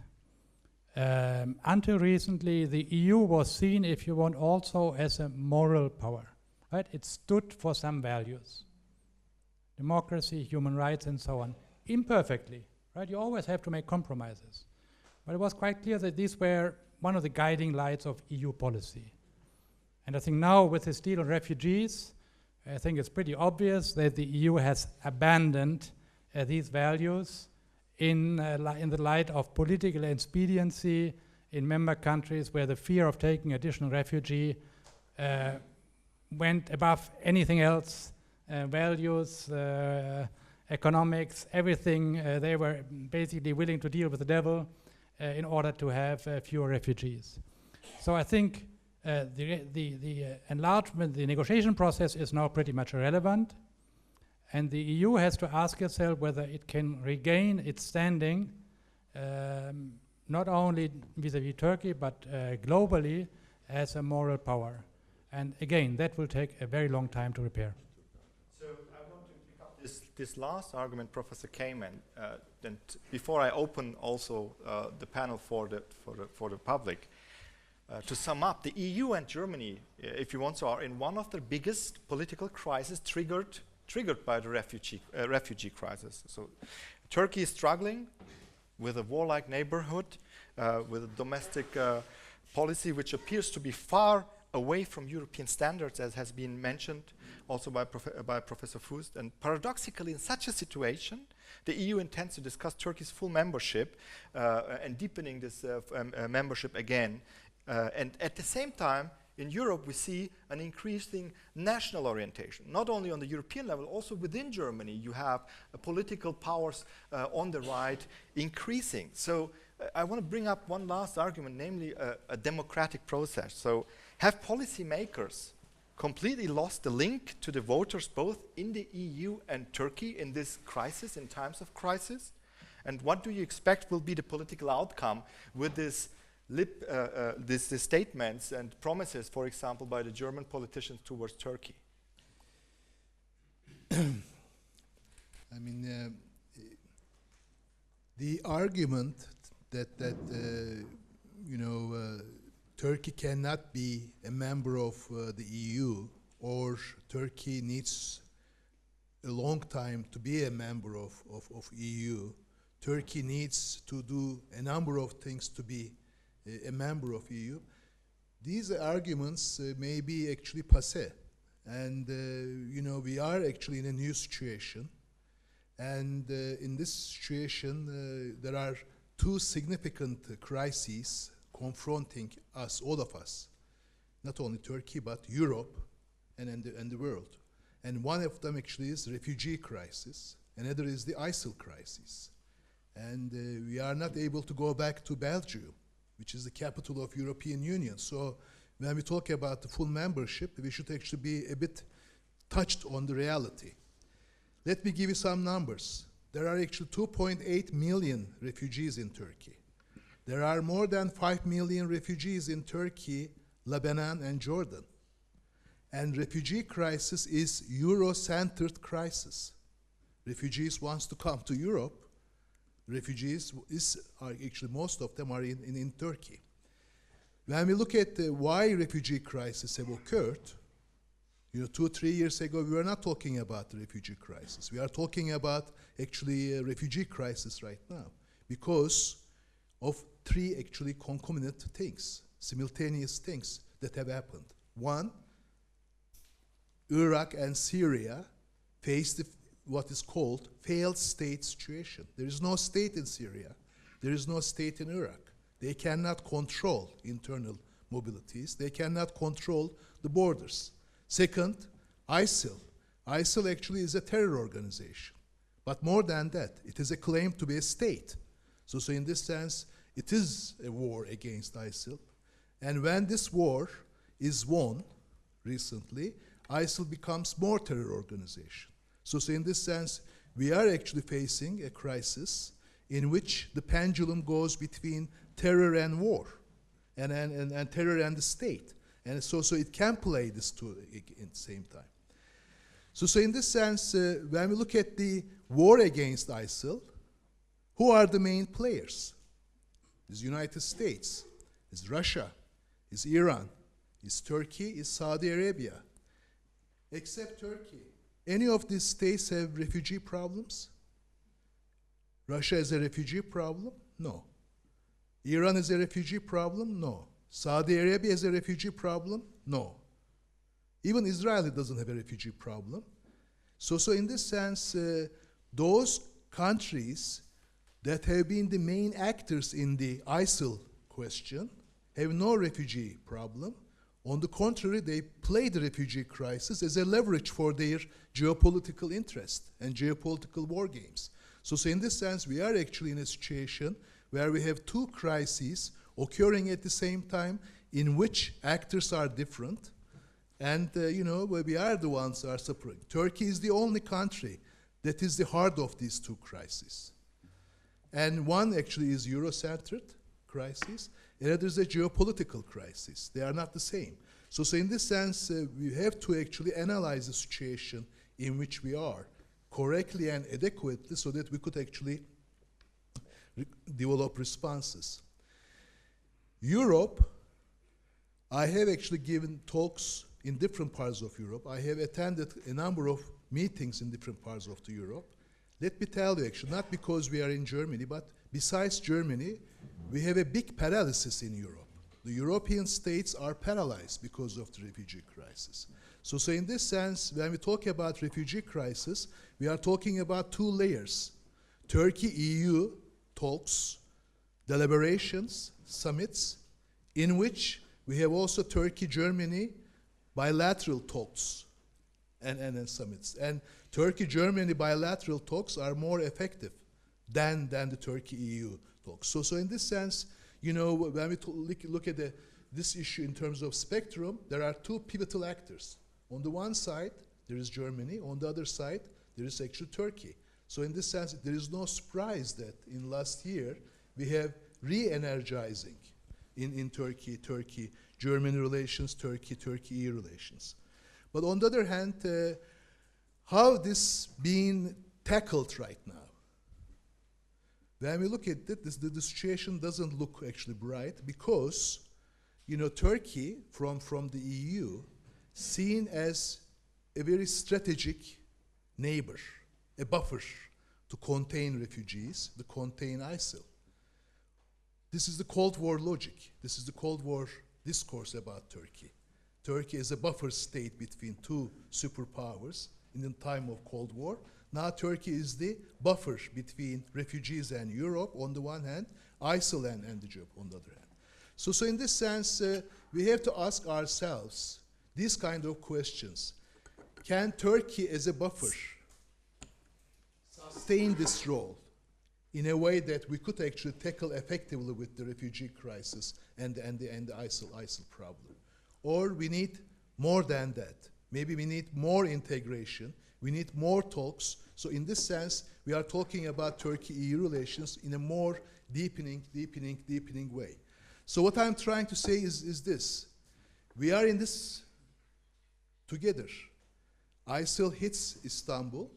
Until recently, the EU was seen, if you want, also as a moral power, right? It stood for some values, democracy, human rights, and so on, imperfectly, right? You always have to make compromises. But it was quite clear that these were one of the guiding lights of EU policy. And I think now with this deal on refugees, I think it's pretty obvious that the EU has abandoned these values in the light of political expediency in member countries where the fear of taking additional refugee went above anything else, values, economics, everything. They were basically willing to deal with the devil in order to have fewer refugees. So I think the enlargement, the negotiation process is now pretty much irrelevant. And the EU has to ask itself whether it can regain its standing, not only vis-à-vis Turkey, but globally as a moral power. And again, that will take a very long time to repair. So I want to pick up this last argument Professor came in, and before I open also the panel for the public. To sum up, the EU and Germany, if you want to, are in one of the biggest political crises triggered by the refugee crisis. So Turkey is struggling with a warlike neighborhood, with a domestic policy which appears to be far away from European standards, as has been mentioned also by Professor Fust. And paradoxically, in such a situation, the EU intends to discuss Turkey's full membership and deepening this membership again. And at the same time, in Europe, we see an increasing national orientation, not only on the European level, also within Germany. You have political powers on the right increasing. So I want to bring up one last argument, namely a democratic process. So have policymakers completely lost the link to the voters both in the EU and Turkey in this crisis, in times of crisis? And what do you expect will be the political outcome with this these statements and promises, for example, by the German politicians towards Turkey? I mean, the argument that Turkey cannot be a member of the EU, or Turkey needs a long time to be a member of EU. Turkey needs to do a number of things to be a member of EU. These arguments may be actually passé, and we are actually in a new situation, and in this situation there are two significant crises confronting us, all of us, not only Turkey but Europe and the world. And one of them actually is refugee crisis, another is the ISIL crisis, and we are not able to go back to Belgium, which is the capital of European Union. So when we talk about the full membership, we should actually be a bit touched on the reality. Let me give you some numbers. There are actually 2.8 million refugees in Turkey. There are more than 5 million refugees in Turkey, Lebanon, and Jordan. And refugee crisis is Euro-centered crisis. Refugees wants to come to Europe. Refugees are actually, most of them are in Turkey. When we look at why refugee crisis have occurred, 2-3 years ago we were not talking about the refugee crisis. We are talking about actually a refugee crisis right now because of three actually concomitant things, simultaneous things that have happened. One, Iraq and Syria faced what is called failed state situation. There is no state in Syria. There is no state in Iraq. They cannot control internal mobilities. They cannot control the borders. Second, ISIL. ISIL actually is a terror organization. But more than that, it is a claim to be a state. So in this sense, it is a war against ISIL. And when this war is won recently, ISIL becomes more terror organization. So in this sense, we are actually facing a crisis in which the pendulum goes between terror and war, and terror and the state. And so it can play this two at the same time. So in this sense, when we look at the war against ISIL, who are the main players? It's United States, it's Russia, it's Iran, it's Turkey, it's Saudi Arabia. Except Turkey, any of these states have refugee problems? Russia is a refugee problem? No. Iran is a refugee problem? No. Saudi Arabia is a refugee problem? No. Even Israel doesn't have a refugee problem. So in this sense, those countries that have been the main actors in the ISIL question have no refugee problem. On the contrary, they play the refugee crisis as a leverage for their geopolitical interest and geopolitical war games. So in this sense, we are actually in a situation where we have two crises occurring at the same time in which actors are different. And, we are the ones who are suffering. Turkey is the only country that is the heart of these two crises. And one actually is Euro-centered crisis, and another is a geopolitical crisis. They are not the same. So in this sense, we have to actually analyze the situation in which we are correctly and adequately so that we could actually develop responses. Europe, I have actually given talks in different parts of Europe. I have attended a number of meetings in different parts of the Europe. Let me tell you actually, not because we are in Germany, but besides Germany, we have a big paralysis in Europe. The European states are paralyzed because of the refugee crisis. So in this sense, when we talk about refugee crisis, we are talking about two layers. Turkey-EU talks, deliberations, summits, in which we have also Turkey-Germany bilateral talks and summits. And Turkey-Germany bilateral talks are more effective than the Turkey-EU talks. So in this sense, when we look at this issue in terms of spectrum, there are two pivotal actors. On the one side, there is Germany. On the other side, there is actually Turkey. So in this sense, there is no surprise that in last year, we have re-energizing in Turkey-Germany relations, Turkey-EU relations. But on the other hand, how this being tackled right now? When we look at it, the situation doesn't look actually bright because, Turkey from the EU seen as a very strategic neighbor, a buffer to contain refugees, to contain ISIL. This is the Cold War logic. This is the Cold War discourse about Turkey. Turkey is a buffer state between two superpowers in the time of Cold War. Now Turkey is the buffer between refugees and Europe on the one hand, ISIL and the Europe on the other hand. So in this sense, we have to ask ourselves these kind of questions. Can Turkey as a buffer sustain this role in a way that we could actually tackle effectively with the refugee crisis and the ISIL problem? Or we need more than that. Maybe we need more integration. We need more talks. So in this sense, we are talking about Turkey-EU relations in a more deepening way. So what I'm trying to say is this. We are in this together. ISIL hits Istanbul.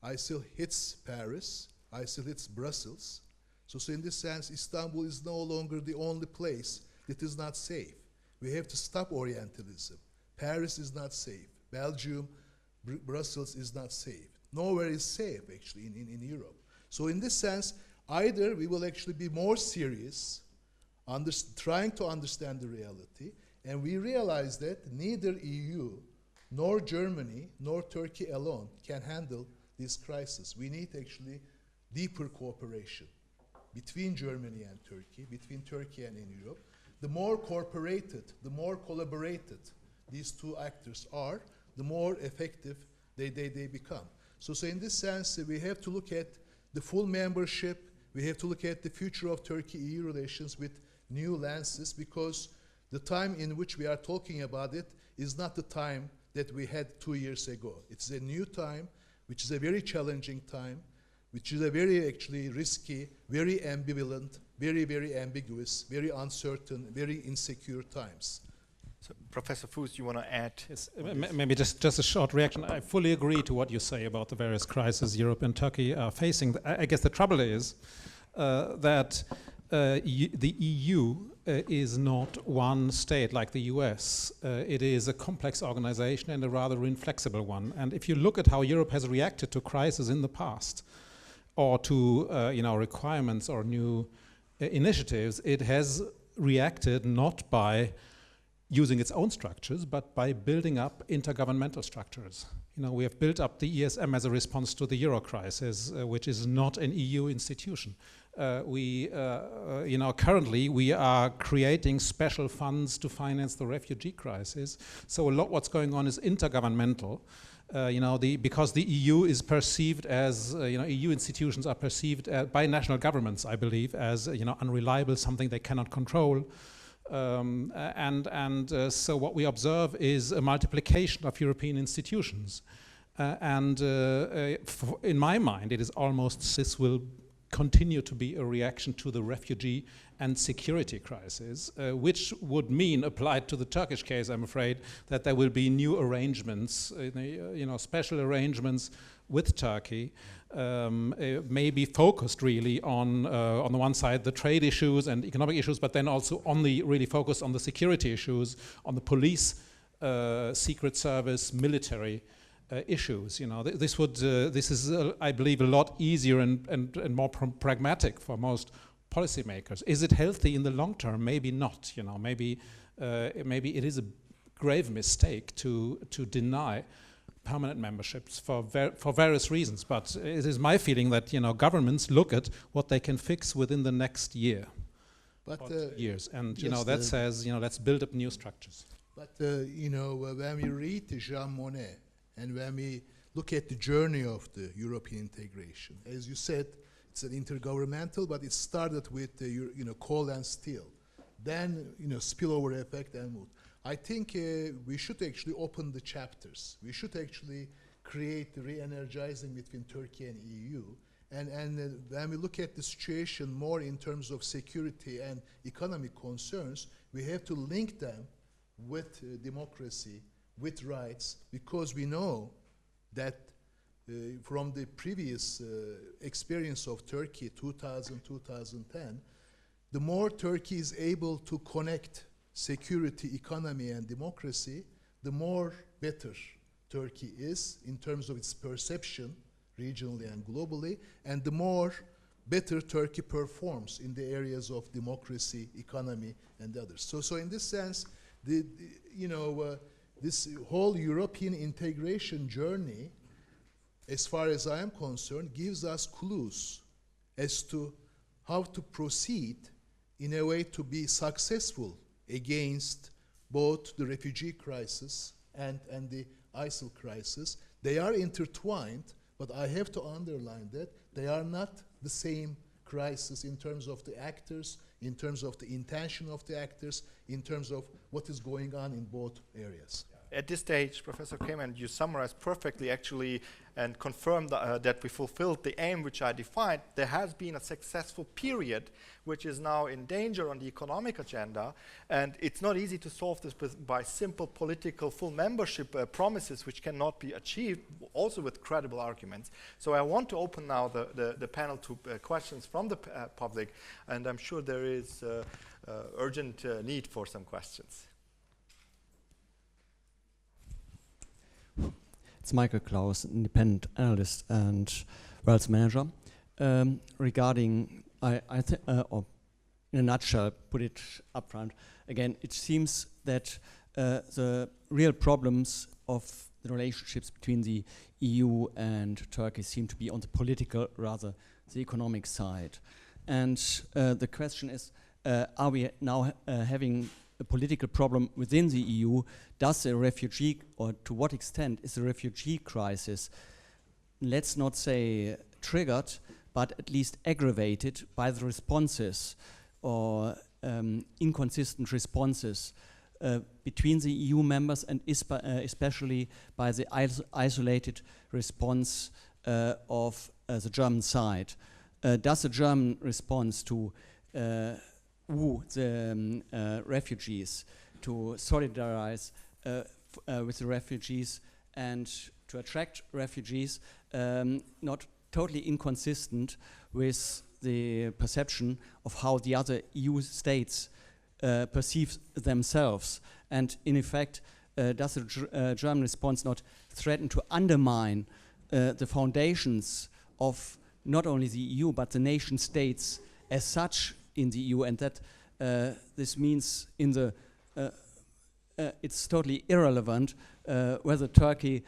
ISIL hits Paris. ISIL hits Brussels. So in this sense, Istanbul is no longer the only place that is not safe. We have to stop Orientalism. Paris is not safe. Belgium, Brussels is not safe. Nowhere is safe, actually, in Europe. So in this sense, either we will actually be more serious trying to understand the reality, and we realized that neither EU, nor Germany, nor Turkey alone can handle this crisis. We need actually deeper cooperation between Germany and Turkey, between Turkey and in Europe. The more cooperated, the more collaborated these two actors are, the more effective they become. So in this sense, we have to look at the full membership, we have to look at the future of Turkey-EU relations with new lenses, because the time in which we are talking about it is not the time that we had 2 years ago. It's a new time, which is a very challenging time, which is a very actually risky, very ambivalent, very, very ambiguous, very uncertain, very insecure times. So, Professor Fuß, you want to add? Yes, maybe just a short reaction. I fully agree to what you say about the various crises Europe and Turkey are facing. I guess the trouble is that the EU is not one state like the US. It is a complex organization and a rather inflexible one. And if you look at how Europe has reacted to crises in the past, or to requirements or new initiatives, it has reacted not by using its own structures, but by building up intergovernmental structures. We have built up the ESM as a response to the Euro crisis, which is not an EU institution. Currently we are creating special funds to finance the refugee crisis. So a lot what's going on is intergovernmental. Because the EU is perceived as, EU institutions are perceived by national governments, I believe, as, unreliable, something they cannot control. So what we observe is a multiplication of European institutions. In my mind, it is almost this will continue to be a reaction to the refugee and security crisis, which would mean, applied to the Turkish case, I'm afraid, that there will be new arrangements, special arrangements with Turkey, maybe focused really on the one side, the trade issues and economic issues, but then also really focused on the security issues, on the police, secret service, military issues. This is, I believe, a lot easier and more pragmatic for most policymakers. Is it healthy in the long term? Maybe not. Maybe it is a grave mistake to deny permanent memberships for various reasons. But it is my feeling that governments look at what they can fix within the next year, years, and that says let's build up new structures. But when we read Jean Monnet and when we look at the journey of the European integration, as you said, it's an intergovernmental, but it started with coal and steel, then spillover effect and mood. I think we should actually open the chapters. We should actually create the re-energizing between Turkey and EU. And when we look at the situation more in terms of security and economic concerns, we have to link them with democracy, with rights, because we know that from the previous experience of Turkey, 2000-2010, the more Turkey is able to connect security, economy, and democracy, the more better Turkey is in terms of its perception, regionally and globally, and the more better Turkey performs in the areas of democracy, economy, and others. So in this sense, this whole European integration journey, as far as I am concerned, gives us clues as to how to proceed in a way to be successful against both the refugee crisis and the ISIL crisis. They are intertwined, but I have to underline that they are not the same crisis in terms of the actors, in terms of the intention of the actors, in terms of what is going on in both areas. At this stage, Professor Kremen, you summarized perfectly actually and confirmed that we fulfilled the aim which I defined. There has been a successful period which is now in danger on the economic agenda, and it's not easy to solve this by simple political full membership promises which cannot be achieved, also with credible arguments. So I want to open now the panel to questions from the public, and I'm sure there is urgent need for some questions. It's Michael Klaus, independent analyst and wealth manager. Regarding, in a nutshell, put it up front. Again, it seems that the real problems of the relationships between the EU and Turkey seem to be on the political, rather the economic side. And the question is, are we now having a political problem within the EU? Does the refugee, or to what extent is the refugee crisis, let's not say triggered, but at least aggravated by the responses or inconsistent responses between the EU members, and especially by the isolated response of the German side. Does the German response to woo the refugees, to solidarize with the refugees and to attract refugees, not totally inconsistent with the perception of how the other EU states perceive themselves? And in effect, does the German response not threaten to undermine the foundations of not only the EU but the nation states as such in the EU, and that this means in the it's totally irrelevant whether Turkey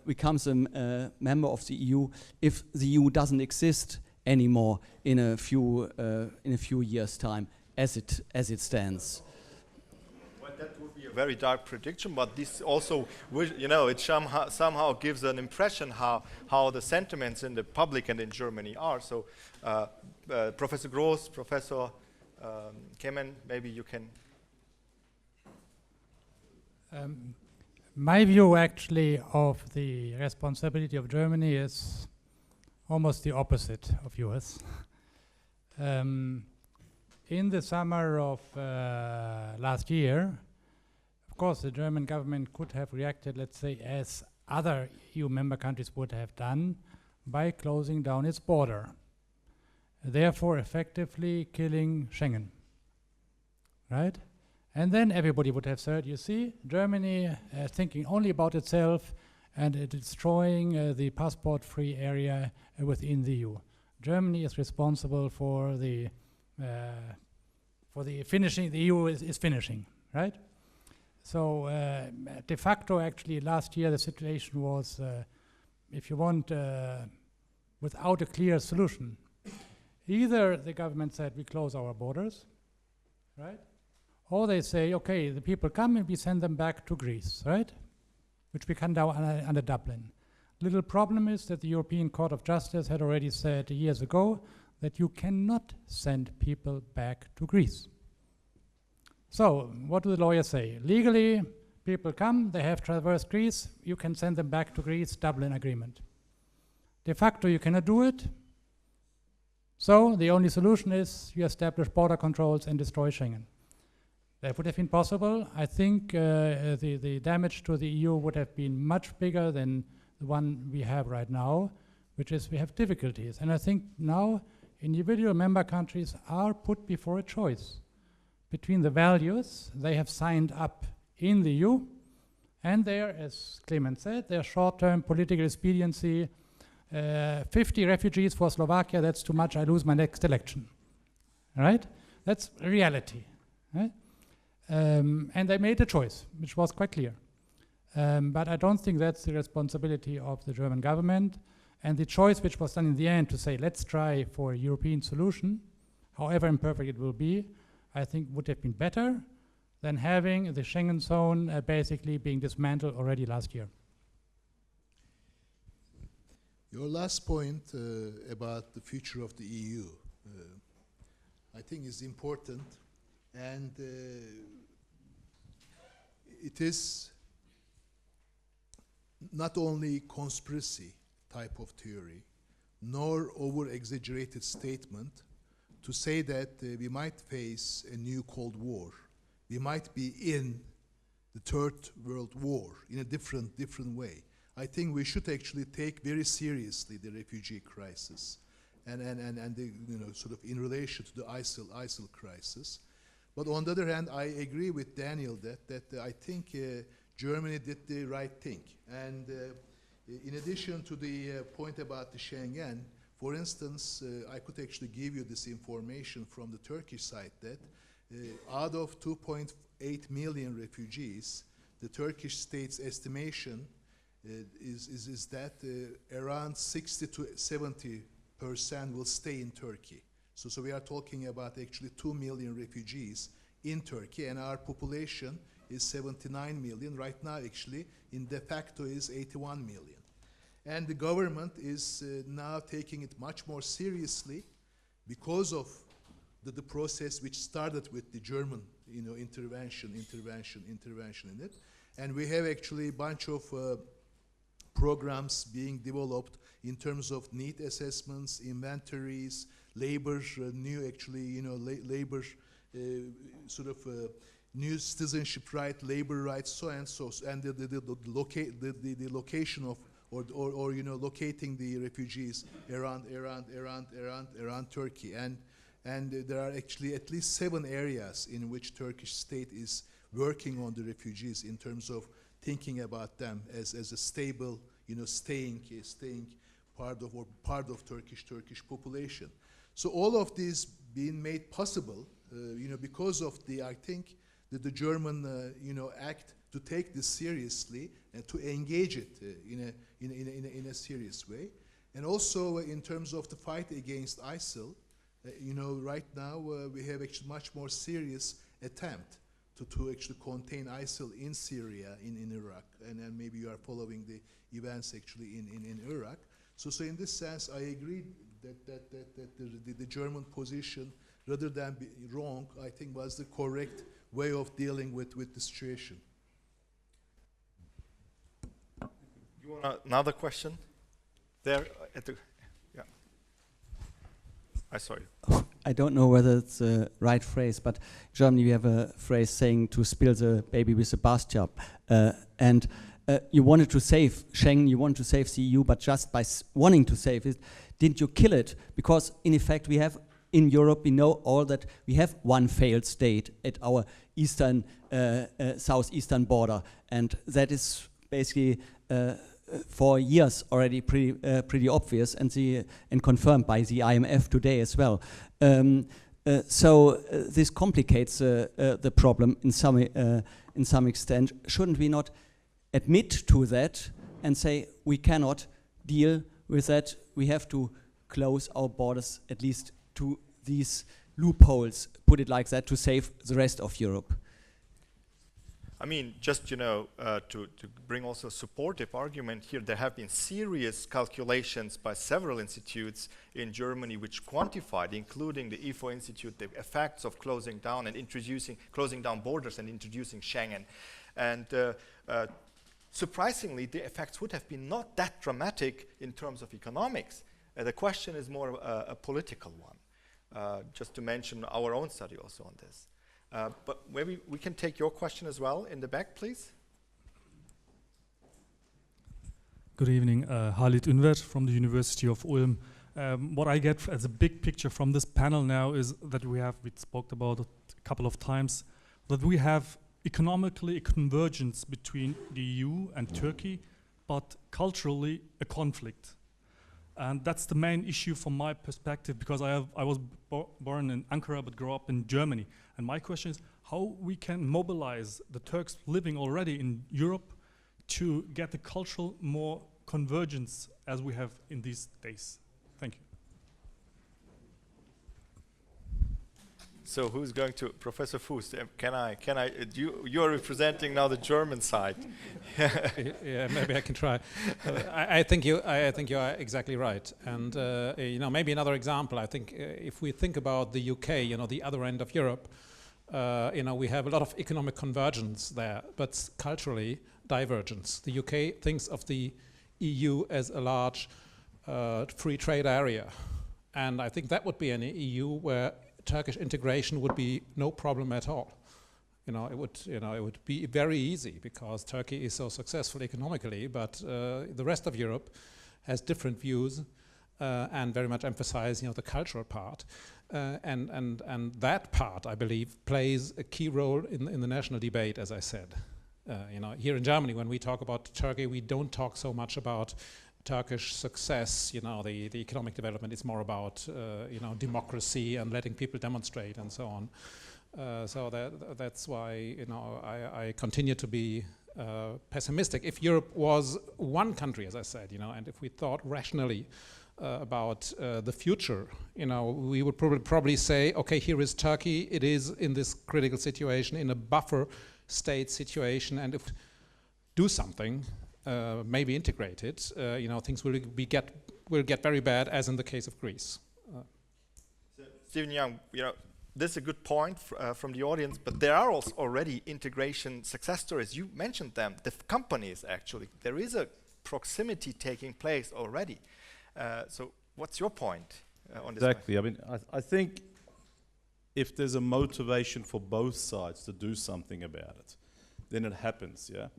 becomes a member of the EU if the EU doesn't exist anymore in a few years' time, as it stands. Well, that would be a very dark prediction, but this also, it somehow gives an impression how the sentiments in the public and in Germany are. So, Professor Gross, Professor Kemen, maybe you can. My view actually of the responsibility of Germany is almost the opposite of yours. In the summer of last year, of course, the German government could have reacted, let's say, as other EU member countries would have done, by closing down its border, therefore effectively killing Schengen, right? And then everybody would have said, you see, Germany thinking only about itself and destroying the passport-free area within the EU. Germany is responsible for the finishing, the EU is finishing, right? So de facto, actually, last year the situation was, if you want, without a clear solution. Either the government said we close our borders, right? Or they say, okay, the people come and we send them back to Greece, right? Which we can now under Dublin. Little problem is that the European Court of Justice had already said years ago that you cannot send people back to Greece. So what do the lawyers say? Legally, people come, they have traversed Greece, you can send them back to Greece, Dublin Agreement. De facto, you cannot do it. So the only solution is you establish border controls and destroy Schengen. That would have been possible. I think the damage to the EU would have been much bigger than the one we have right now, which is we have difficulties. And I think now individual member countries are put before a choice between the values they have signed up in the EU and their, as Clement said, their short-term political expediency. 50 refugees for Slovakia, that's too much, I lose my next election, right? That's reality, right? And they made a choice, which was quite clear. But I don't think that's the responsibility of the German government. And the choice which was done in the end to say, let's try for a European solution, however imperfect it will be, I think would have been better than having the Schengen zone basically being dismantled already last year. Your last point about the future of the EU, I think is important, and it is not only conspiracy type of theory, nor over-exaggerated statement to say that we might face a new Cold War. We might be in the Third World War in a different way. I think we should actually take very seriously the refugee crisis and the, sort of in relation to the ISIL crisis. But on the other hand, I agree with Daniel that I think Germany did the right thing. And in addition to the point about the Schengen, For instance, I could actually give you this information from the Turkish side that out of 2.8 million refugees, the Turkish state's estimation is that around 60 to 70% will stay in Turkey. So we are talking about actually 2 million refugees in Turkey, and our population is 79 million. Right now, actually, in de facto is 81 million. And the government is now taking it much more seriously because of the process which started with the German, intervention in it. And we have actually a bunch of programs being developed in terms of need assessments, inventories, labor, labor new citizenship right, labor rights, so and so, and the location of locating the refugees around Turkey, and there are actually at least 7 areas in which Turkish state is working on the refugees in terms of thinking about them as a stable, staying part of Turkish population. So all of this being made possible, because of I think that the German, act to take this seriously and to engage it in a serious way, and also in terms of the fight against ISIL, right now we have actually much more serious attempt to actually contain ISIL in Syria, in Iraq, and maybe you are following the events actually in Iraq. So in this sense, I agree that the German position, rather than be wrong, I think was the correct way of dealing with the situation. You want another question? There at the, yeah. I saw you. I don't know whether it's the right phrase, but in Germany we have a phrase saying to spill the baby with the bathtub. And you wanted to save Schengen, you wanted to save the EU, but just by wanting to save it, didn't you kill it? Because in effect we have in Europe, we know all that we have one failed state at our eastern, southeastern border, and that is basically for years already pretty obvious, and confirmed by the IMF today as well. So this complicates the problem in some extent. Shouldn't we not admit to that and say we cannot deal with that? We have to close our borders at least to these loopholes, put it like that, to save the rest of Europe. I mean, just to bring also a supportive argument here, there have been serious calculations by several institutes in Germany which quantified, including the IFO Institute, the effects of closing down borders and introducing Schengen. And surprisingly, the effects would have been not that dramatic in terms of economics. The question is more a political one, just to mention our own study also on this. But maybe we can take your question as well in the back, please. Good evening, Halit Unver from the University of Ulm. What I get as a big picture from this panel now is that we spoke about it a couple of times, that we have economically a convergence between the EU and Turkey, but culturally a conflict. And that's the main issue from my perspective, because I was born in Ankara but grew up in Germany. And my question is how we can mobilize the Turks living already in Europe to get the cultural more convergence as we have in these days. Thank you. So who's going to, Professor Fuß, you are representing now the German side. Yeah, maybe I can try. I think you are exactly right. And maybe another example. I think if we think about the UK, the other end of Europe, we have a lot of economic convergence there, but culturally divergence. The UK thinks of the EU as a large free trade area, and I think that would be an EU where Turkish integration would be no problem at all. It would be very easy because Turkey is so successful economically, but the rest of Europe has different views and very much emphasize, the cultural part, and that part, I believe, plays a key role in the national debate, as I said. Here in Germany, when we talk about Turkey, we don't talk so much about Turkish success, the economic development is more about, democracy and letting people demonstrate and so on. So that's why, I continue to be pessimistic. If Europe was one country, as I said, and if we thought rationally about the future, we would probably say, okay, here is Turkey. It is in this critical situation, in a buffer state situation, and if we do something, maybe integrate it, things will get very bad, as in the case of Greece. Stephen Young, this is a good point from the audience, but there are also already integration success stories. You mentioned them, the companies actually. There is a proximity taking place already. So what's your point on this? Exactly. I mean, I think if there's a motivation for both sides to do something about it, then it happens, yeah?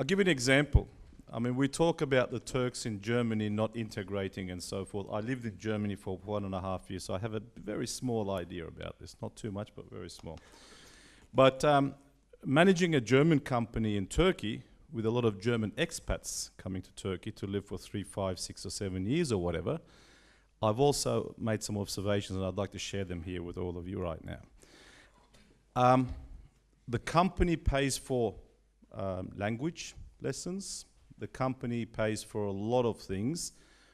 I'll give you an example. I mean, we talk about the Turks in Germany not integrating and so forth. I lived in Germany for 1.5 years, so I have a very small idea about this. Not too much, but very small. But managing a German company in Turkey with a lot of German expats coming to Turkey to live for 3, 5, 6 or 7 years or whatever, I've also made some observations, and I'd like to share them here with all of you right now. The company pays for language lessons. The company pays for a lot of things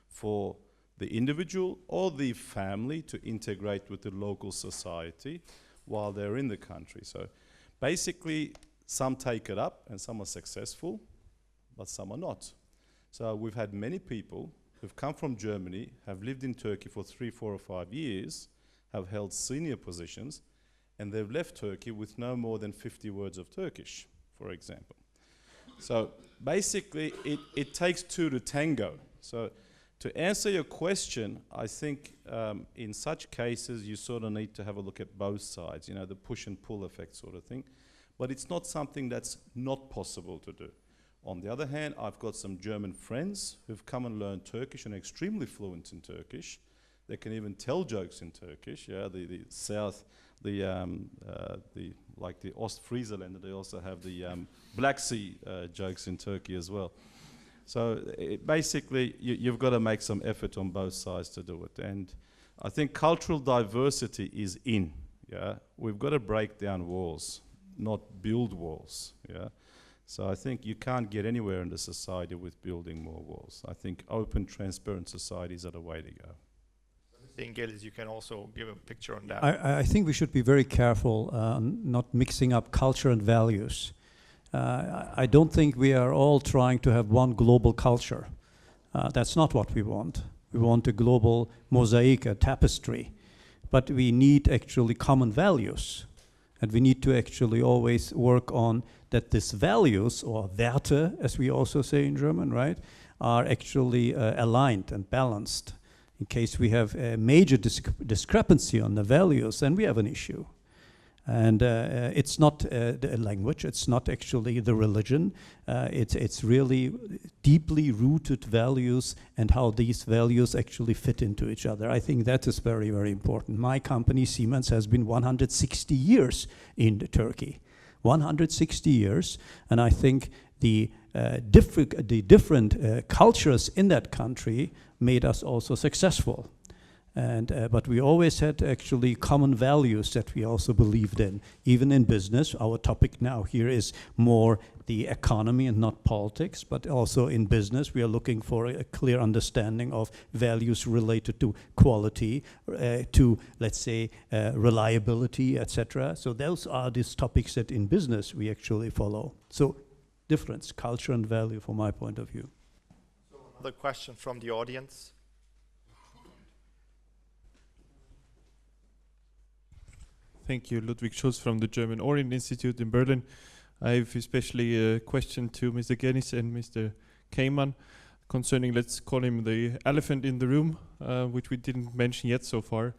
for the individual or the family to integrate with the local society while they're in the country. So basically, some take it up and some are successful, but some are not. So we've had many people who've come from Germany, have lived in Turkey for 3, 4 or 5 years, have held senior positions, and they've left Turkey with no more than 50 words of Turkish, for example. So basically, it takes two to tango. So to answer your question, I think in such cases, you sort of need to have a look at both sides, the push and pull effect sort of thing. But it's not something that's not possible to do. On the other hand, I've got some German friends who've come and learned Turkish and are extremely fluent in Turkish. They can even tell jokes in Turkish. Yeah, the South, like the Ostfriesland, they also have the Black Sea jokes in Turkey as well. So basically, you've got to make some effort on both sides to do it. And I think cultural diversity is in. Yeah, we've got to break down walls, not build walls. Yeah. So I think you can't get anywhere in the society with building more walls. I think open, transparent societies are the way to go. I think, Gilles, you can also give a picture on that. I think we should be very careful not mixing up culture and values. I don't think we are all trying to have one global culture. That's not what we want. We want a global mosaic, a tapestry. But we need actually common values. And we need to actually always work on that these values, or Werte, as we also say in German, right, are actually aligned and balanced. In case we have a major discrepancy on the values, then we have an issue. And it's not the language, it's not actually the religion, it's really deeply rooted values and how these values actually fit into each other. I think that is very, very important. My company, Siemens, has been 160 years in Turkey. 160 years, and I think the different cultures in that country made us also successful. And but we always had actually common values that we also believed in, even in business. Our topic now here is more the economy and not politics, but also in business we are looking for a clear understanding of values related to quality, to, let's say, reliability, etc. So those are these topics that in business we actually follow. So difference, culture and value from my point of view. So another question from the audience. Thank you, Ludwig Schulz from the German-Institut in Berlin. I have especially a question to Mr. Gennis and Mr. Keiman concerning, let's call him the elephant in the room, which we didn't mention yet so far.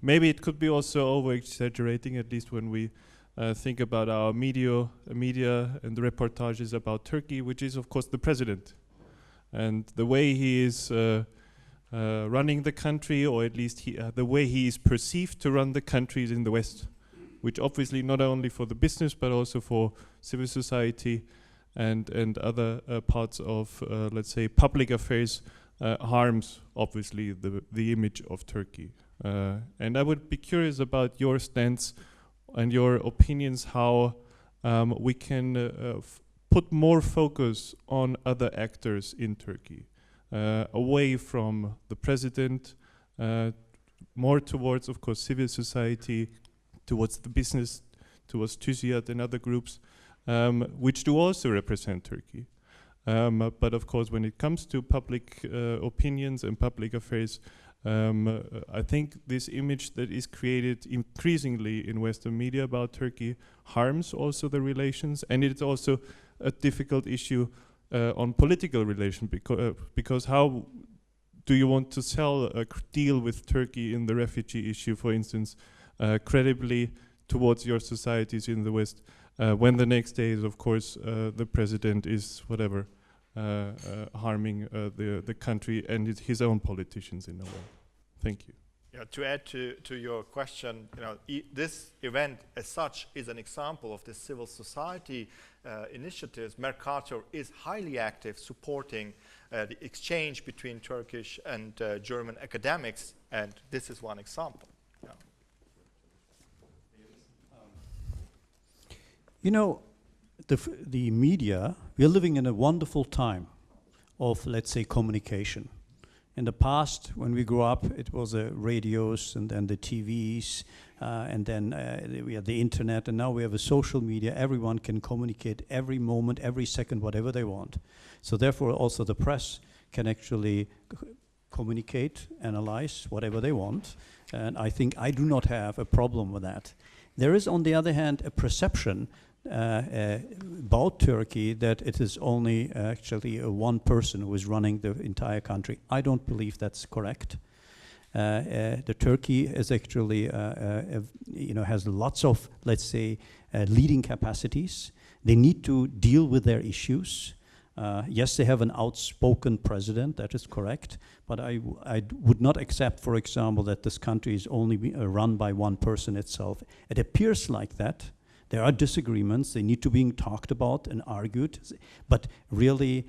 Maybe it could be also over-exaggerating, at least when we think about our media and the reportages about Turkey, which is, of course, the president. And the way he is running the country, or at least the way he is perceived to run the countries in the West, which obviously not only for the business but also for civil society and other parts of, let's say, public affairs harms, obviously, the image of Turkey. And I would be curious about your stance and your opinions how we can put more focus on other actors in Turkey, away from the president, more towards, of course, civil society, towards the business, towards TÜSİAD and other groups, which do also represent Turkey. But of course, when it comes to public opinions and public affairs, I think this image that is created increasingly in Western media about Turkey harms also the relations, and it's also a difficult issue on political relations, because how do you want to sell a deal with Turkey in the refugee issue, for instance, credibly towards your societies in the West, when the next day is, of course, the president is whatever, harming the country and his own politicians in a way. Thank you. Yeah, to add to your question, this event as such is an example of the civil society initiatives. Mercator is highly active, supporting the exchange between Turkish and German academics, and this is one example. Yeah. You know, the media, we're living in a wonderful time of, let's say, communication. In the past, when we grew up, it was the radios and then the TVs, and then we had the internet, and now we have a social media. Everyone can communicate every moment, every second, whatever they want. So therefore, also the press can actually communicate, analyze whatever they want. And I think I do not have a problem with that. There is, on the other hand, a perception about Turkey that it is only actually one person who is running the entire country. I don't believe that's correct. The Turkey is actually, has lots of, let's say, leading capacities. They need to deal with their issues. Yes, they have an outspoken president, that is correct, but I would not accept, for example, that this country is only run by one person itself. It appears like that. There are disagreements, they need to be talked about and argued, but really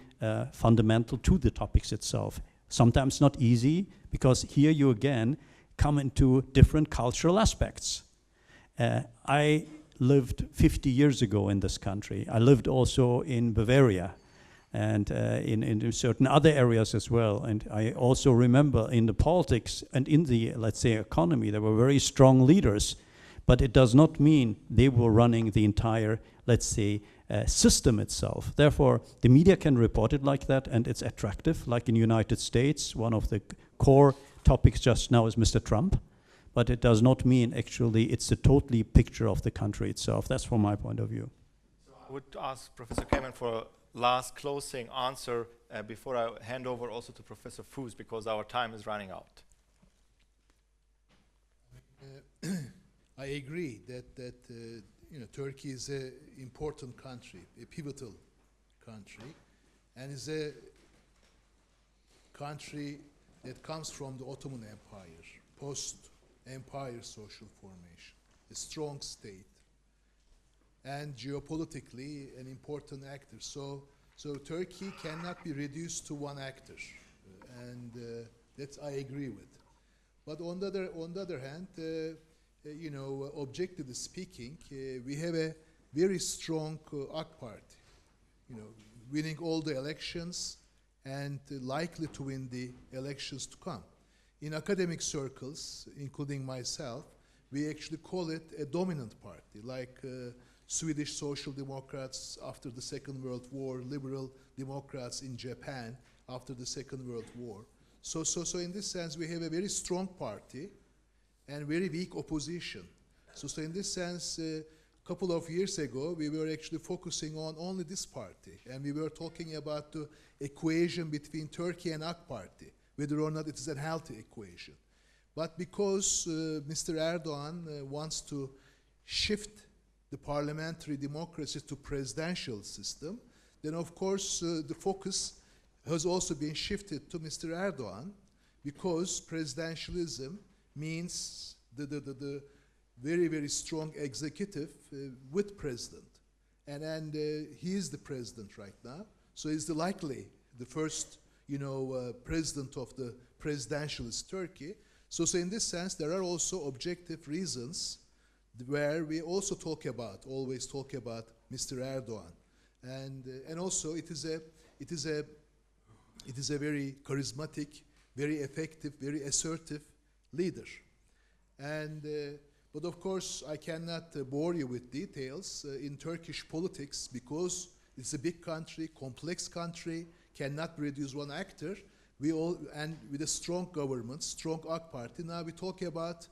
fundamental to the topics itself. Sometimes not easy, because here you again come into different cultural aspects. I lived 50 years ago in this country. I lived also in Bavaria and in certain other areas as well. And I also remember in the politics and in the, let's say, economy, there were very strong leaders. But it does not mean they were running the entire, let's say, system itself. Therefore, the media can report it like that, and it's attractive. Like in the United States, one of the core topics just now is Mr. Trump. But it does not mean, actually, it's a totally picture of the country itself. That's from my point of view. So I would ask Professor Kemen for a last closing answer before I hand over also to Professor Fuß, because our time is running out. I agree that Turkey is an important country, a pivotal country, and is a country that comes from the Ottoman Empire, post-empire social formation, a strong state, and geopolitically an important actor. So Turkey cannot be reduced to one actor, and that I agree with. But on the other hand, objectively speaking, we have a very strong AK Party, winning all the elections and likely to win the elections to come. In academic circles, including myself, we actually call it a dominant party, like Swedish Social Democrats after the Second World War, Liberal Democrats in Japan after the Second World War. So in this sense, we have a very strong party and very weak opposition. So in this sense, a couple of years ago, we were actually focusing on only this party, and we were talking about the equation between Turkey and AK Party, whether or not it is a healthy equation. But because Mr. Erdogan wants to shift the parliamentary democracy to presidential system, then of course the focus has also been shifted to Mr. Erdogan, because presidentialism means the very, very strong executive with president. and he is the president right now. So he's the first, president of the presidentialist Turkey. So in this sense, there are also objective reasons where we also always talk about Mr. Erdogan, and also it is a very charismatic, very effective, very assertive leader, but of course I cannot bore you with details in Turkish politics, because it's a big country, complex country, cannot reduce one actor. And with a strong government, strong AK Party, now we talk about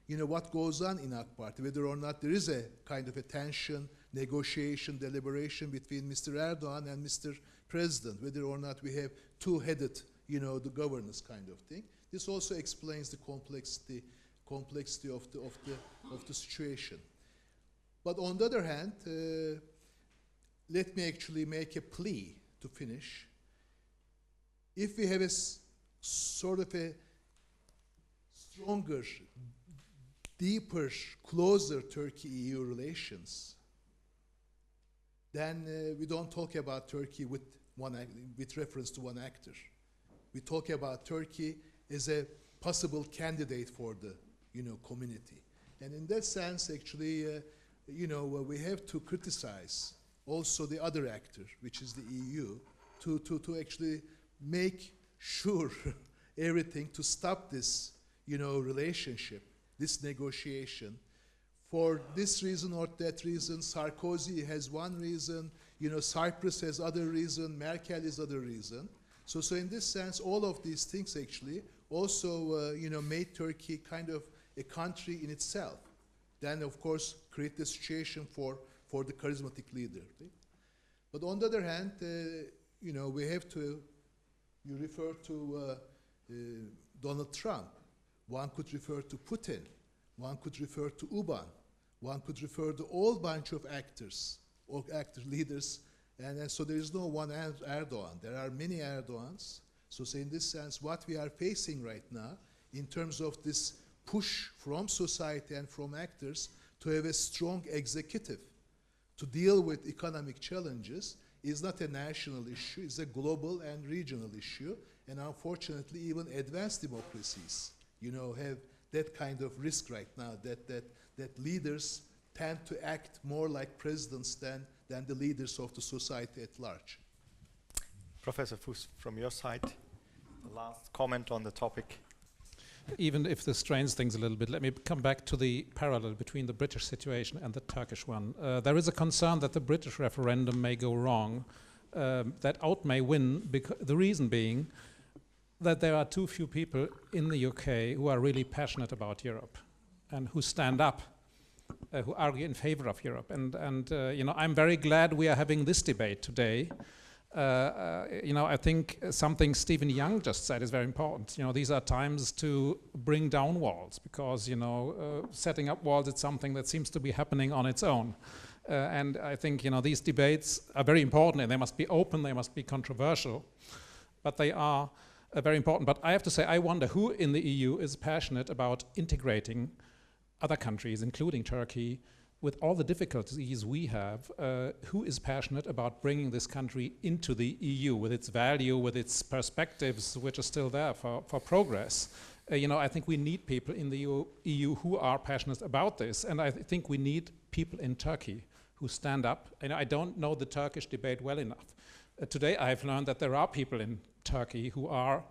what goes on in AK Party, whether or not there is a kind of a tension, negotiation, deliberation between Mr. Erdogan and Mr. President, whether or not we have two-headed, the governance kind of thing. This also explains the complexity of the situation. But on the other hand, let me actually make a plea to finish. If we have a sort of a stronger, deeper, closer Turkey-EU relations, then we don't talk about Turkey with reference to one actor. We talk about Turkey as a possible candidate for the community. And in that sense, actually, we have to criticize also the other actor, which is the EU, to actually make sure everything to stop this, relationship, this negotiation. For this reason or that reason, Sarkozy has one reason, Cyprus has other reason, Merkel is other reason. So in this sense, all of these things actually also, made Turkey kind of a country in itself. Then, of course, create the situation for the charismatic leader. Right? But on the other hand, we have to. You refer to Donald Trump. One could refer to Putin. One could refer to Uban. One could refer to all bunch of actors or leaders. And so there is no one Erdogan. There are many Erdogans. So in this sense, what we are facing right now, in terms of this push from society and from actors to have a strong executive to deal with economic challenges, is not a national issue, it's a global and regional issue. And unfortunately, even advanced democracies, have that kind of risk right now, that leaders tend to act more like presidents than the leaders of the society at large. Professor Fuss, from your side, the last comment on the topic. Even if this strains things a little bit, let me come back to the parallel between the British situation and the Turkish one. There is a concern that the British referendum may go wrong, that out may win, the reason being that there are too few people in the UK who are really passionate about Europe and who stand up, who argue in favor of Europe. And I'm very glad we are having this debate today. I think something Stephen Young just said is very important. These are times to bring down walls, because setting up walls is something that seems to be happening on its own. And I think these debates are very important, and they must be open, they must be controversial, but they are very important. But I have to say, I wonder who in the EU is passionate about integrating other countries, including Turkey, with all the difficulties we have. Who is passionate about bringing this country into the EU with its value, with its perspectives, which are still there for progress? I think we need people in the EU who are passionate about this, and I think we need people in Turkey who stand up. And I don't know the Turkish debate well enough. Today I've learned that there are people in Turkey who are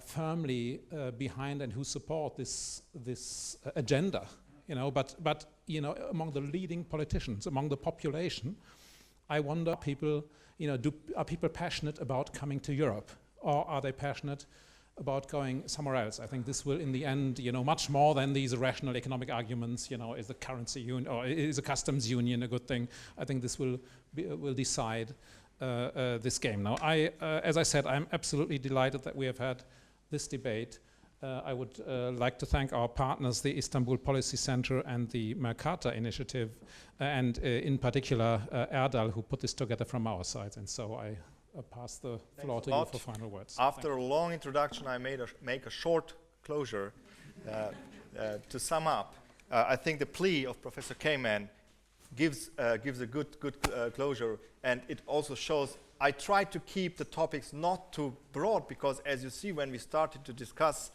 firmly behind and who support this agenda. But among the leading politicians, among the population, I wonder, are people passionate about coming to Europe, or are they passionate about going somewhere else? I think this will, in the end, much more than these rational economic arguments. Is the currency union or is a customs union a good thing? I think this will decide this game. Now, as I said, I'm absolutely delighted that we have had this debate. I would like to thank our partners, the Istanbul Policy Center and the Mercator Initiative, and in particular Erdal, who put this together from our side. And so I pass the floor to you for final words. After a long introduction, I make a short closure to sum up. I think the plea of Professor Kayman gives a good closure, and it also shows I try to keep the topics not too broad, because as you see when we started to discuss,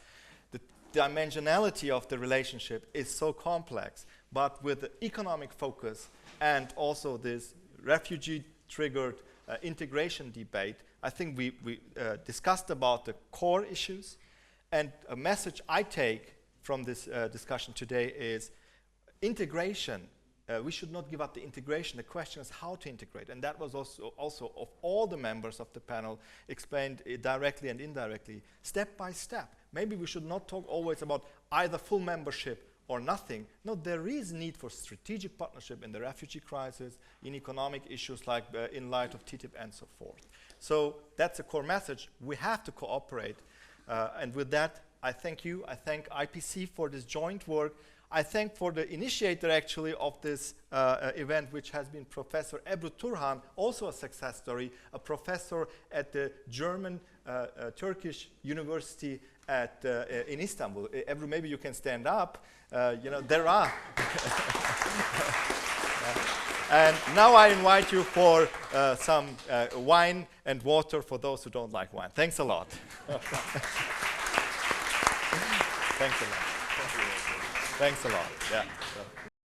the dimensionality of the relationship is so complex, but with the economic focus and also this refugee-triggered integration debate, I think we discussed about the core issues, and a message I take from this discussion today is integration. We should not give up the integration. The question is how to integrate, and that was also of all the members of the panel explained directly and indirectly, step by step. Maybe we should not talk always about either full membership or nothing. No, there is need for strategic partnership in the refugee crisis, in economic issues like in light of TTIP and so forth. So that's a core message. We have to cooperate. And with that, I thank you. I thank IPC for this joint work. I thank for the initiator actually of this event, which has been Professor Ebru Turhan, also a success story, a professor at the German-Turkish University in Istanbul. Ebru, maybe you can stand up. You know, there are. And now I invite you for some wine and water for those who don't like wine. Thanks a lot. Thanks a lot. Thanks a lot. Yeah.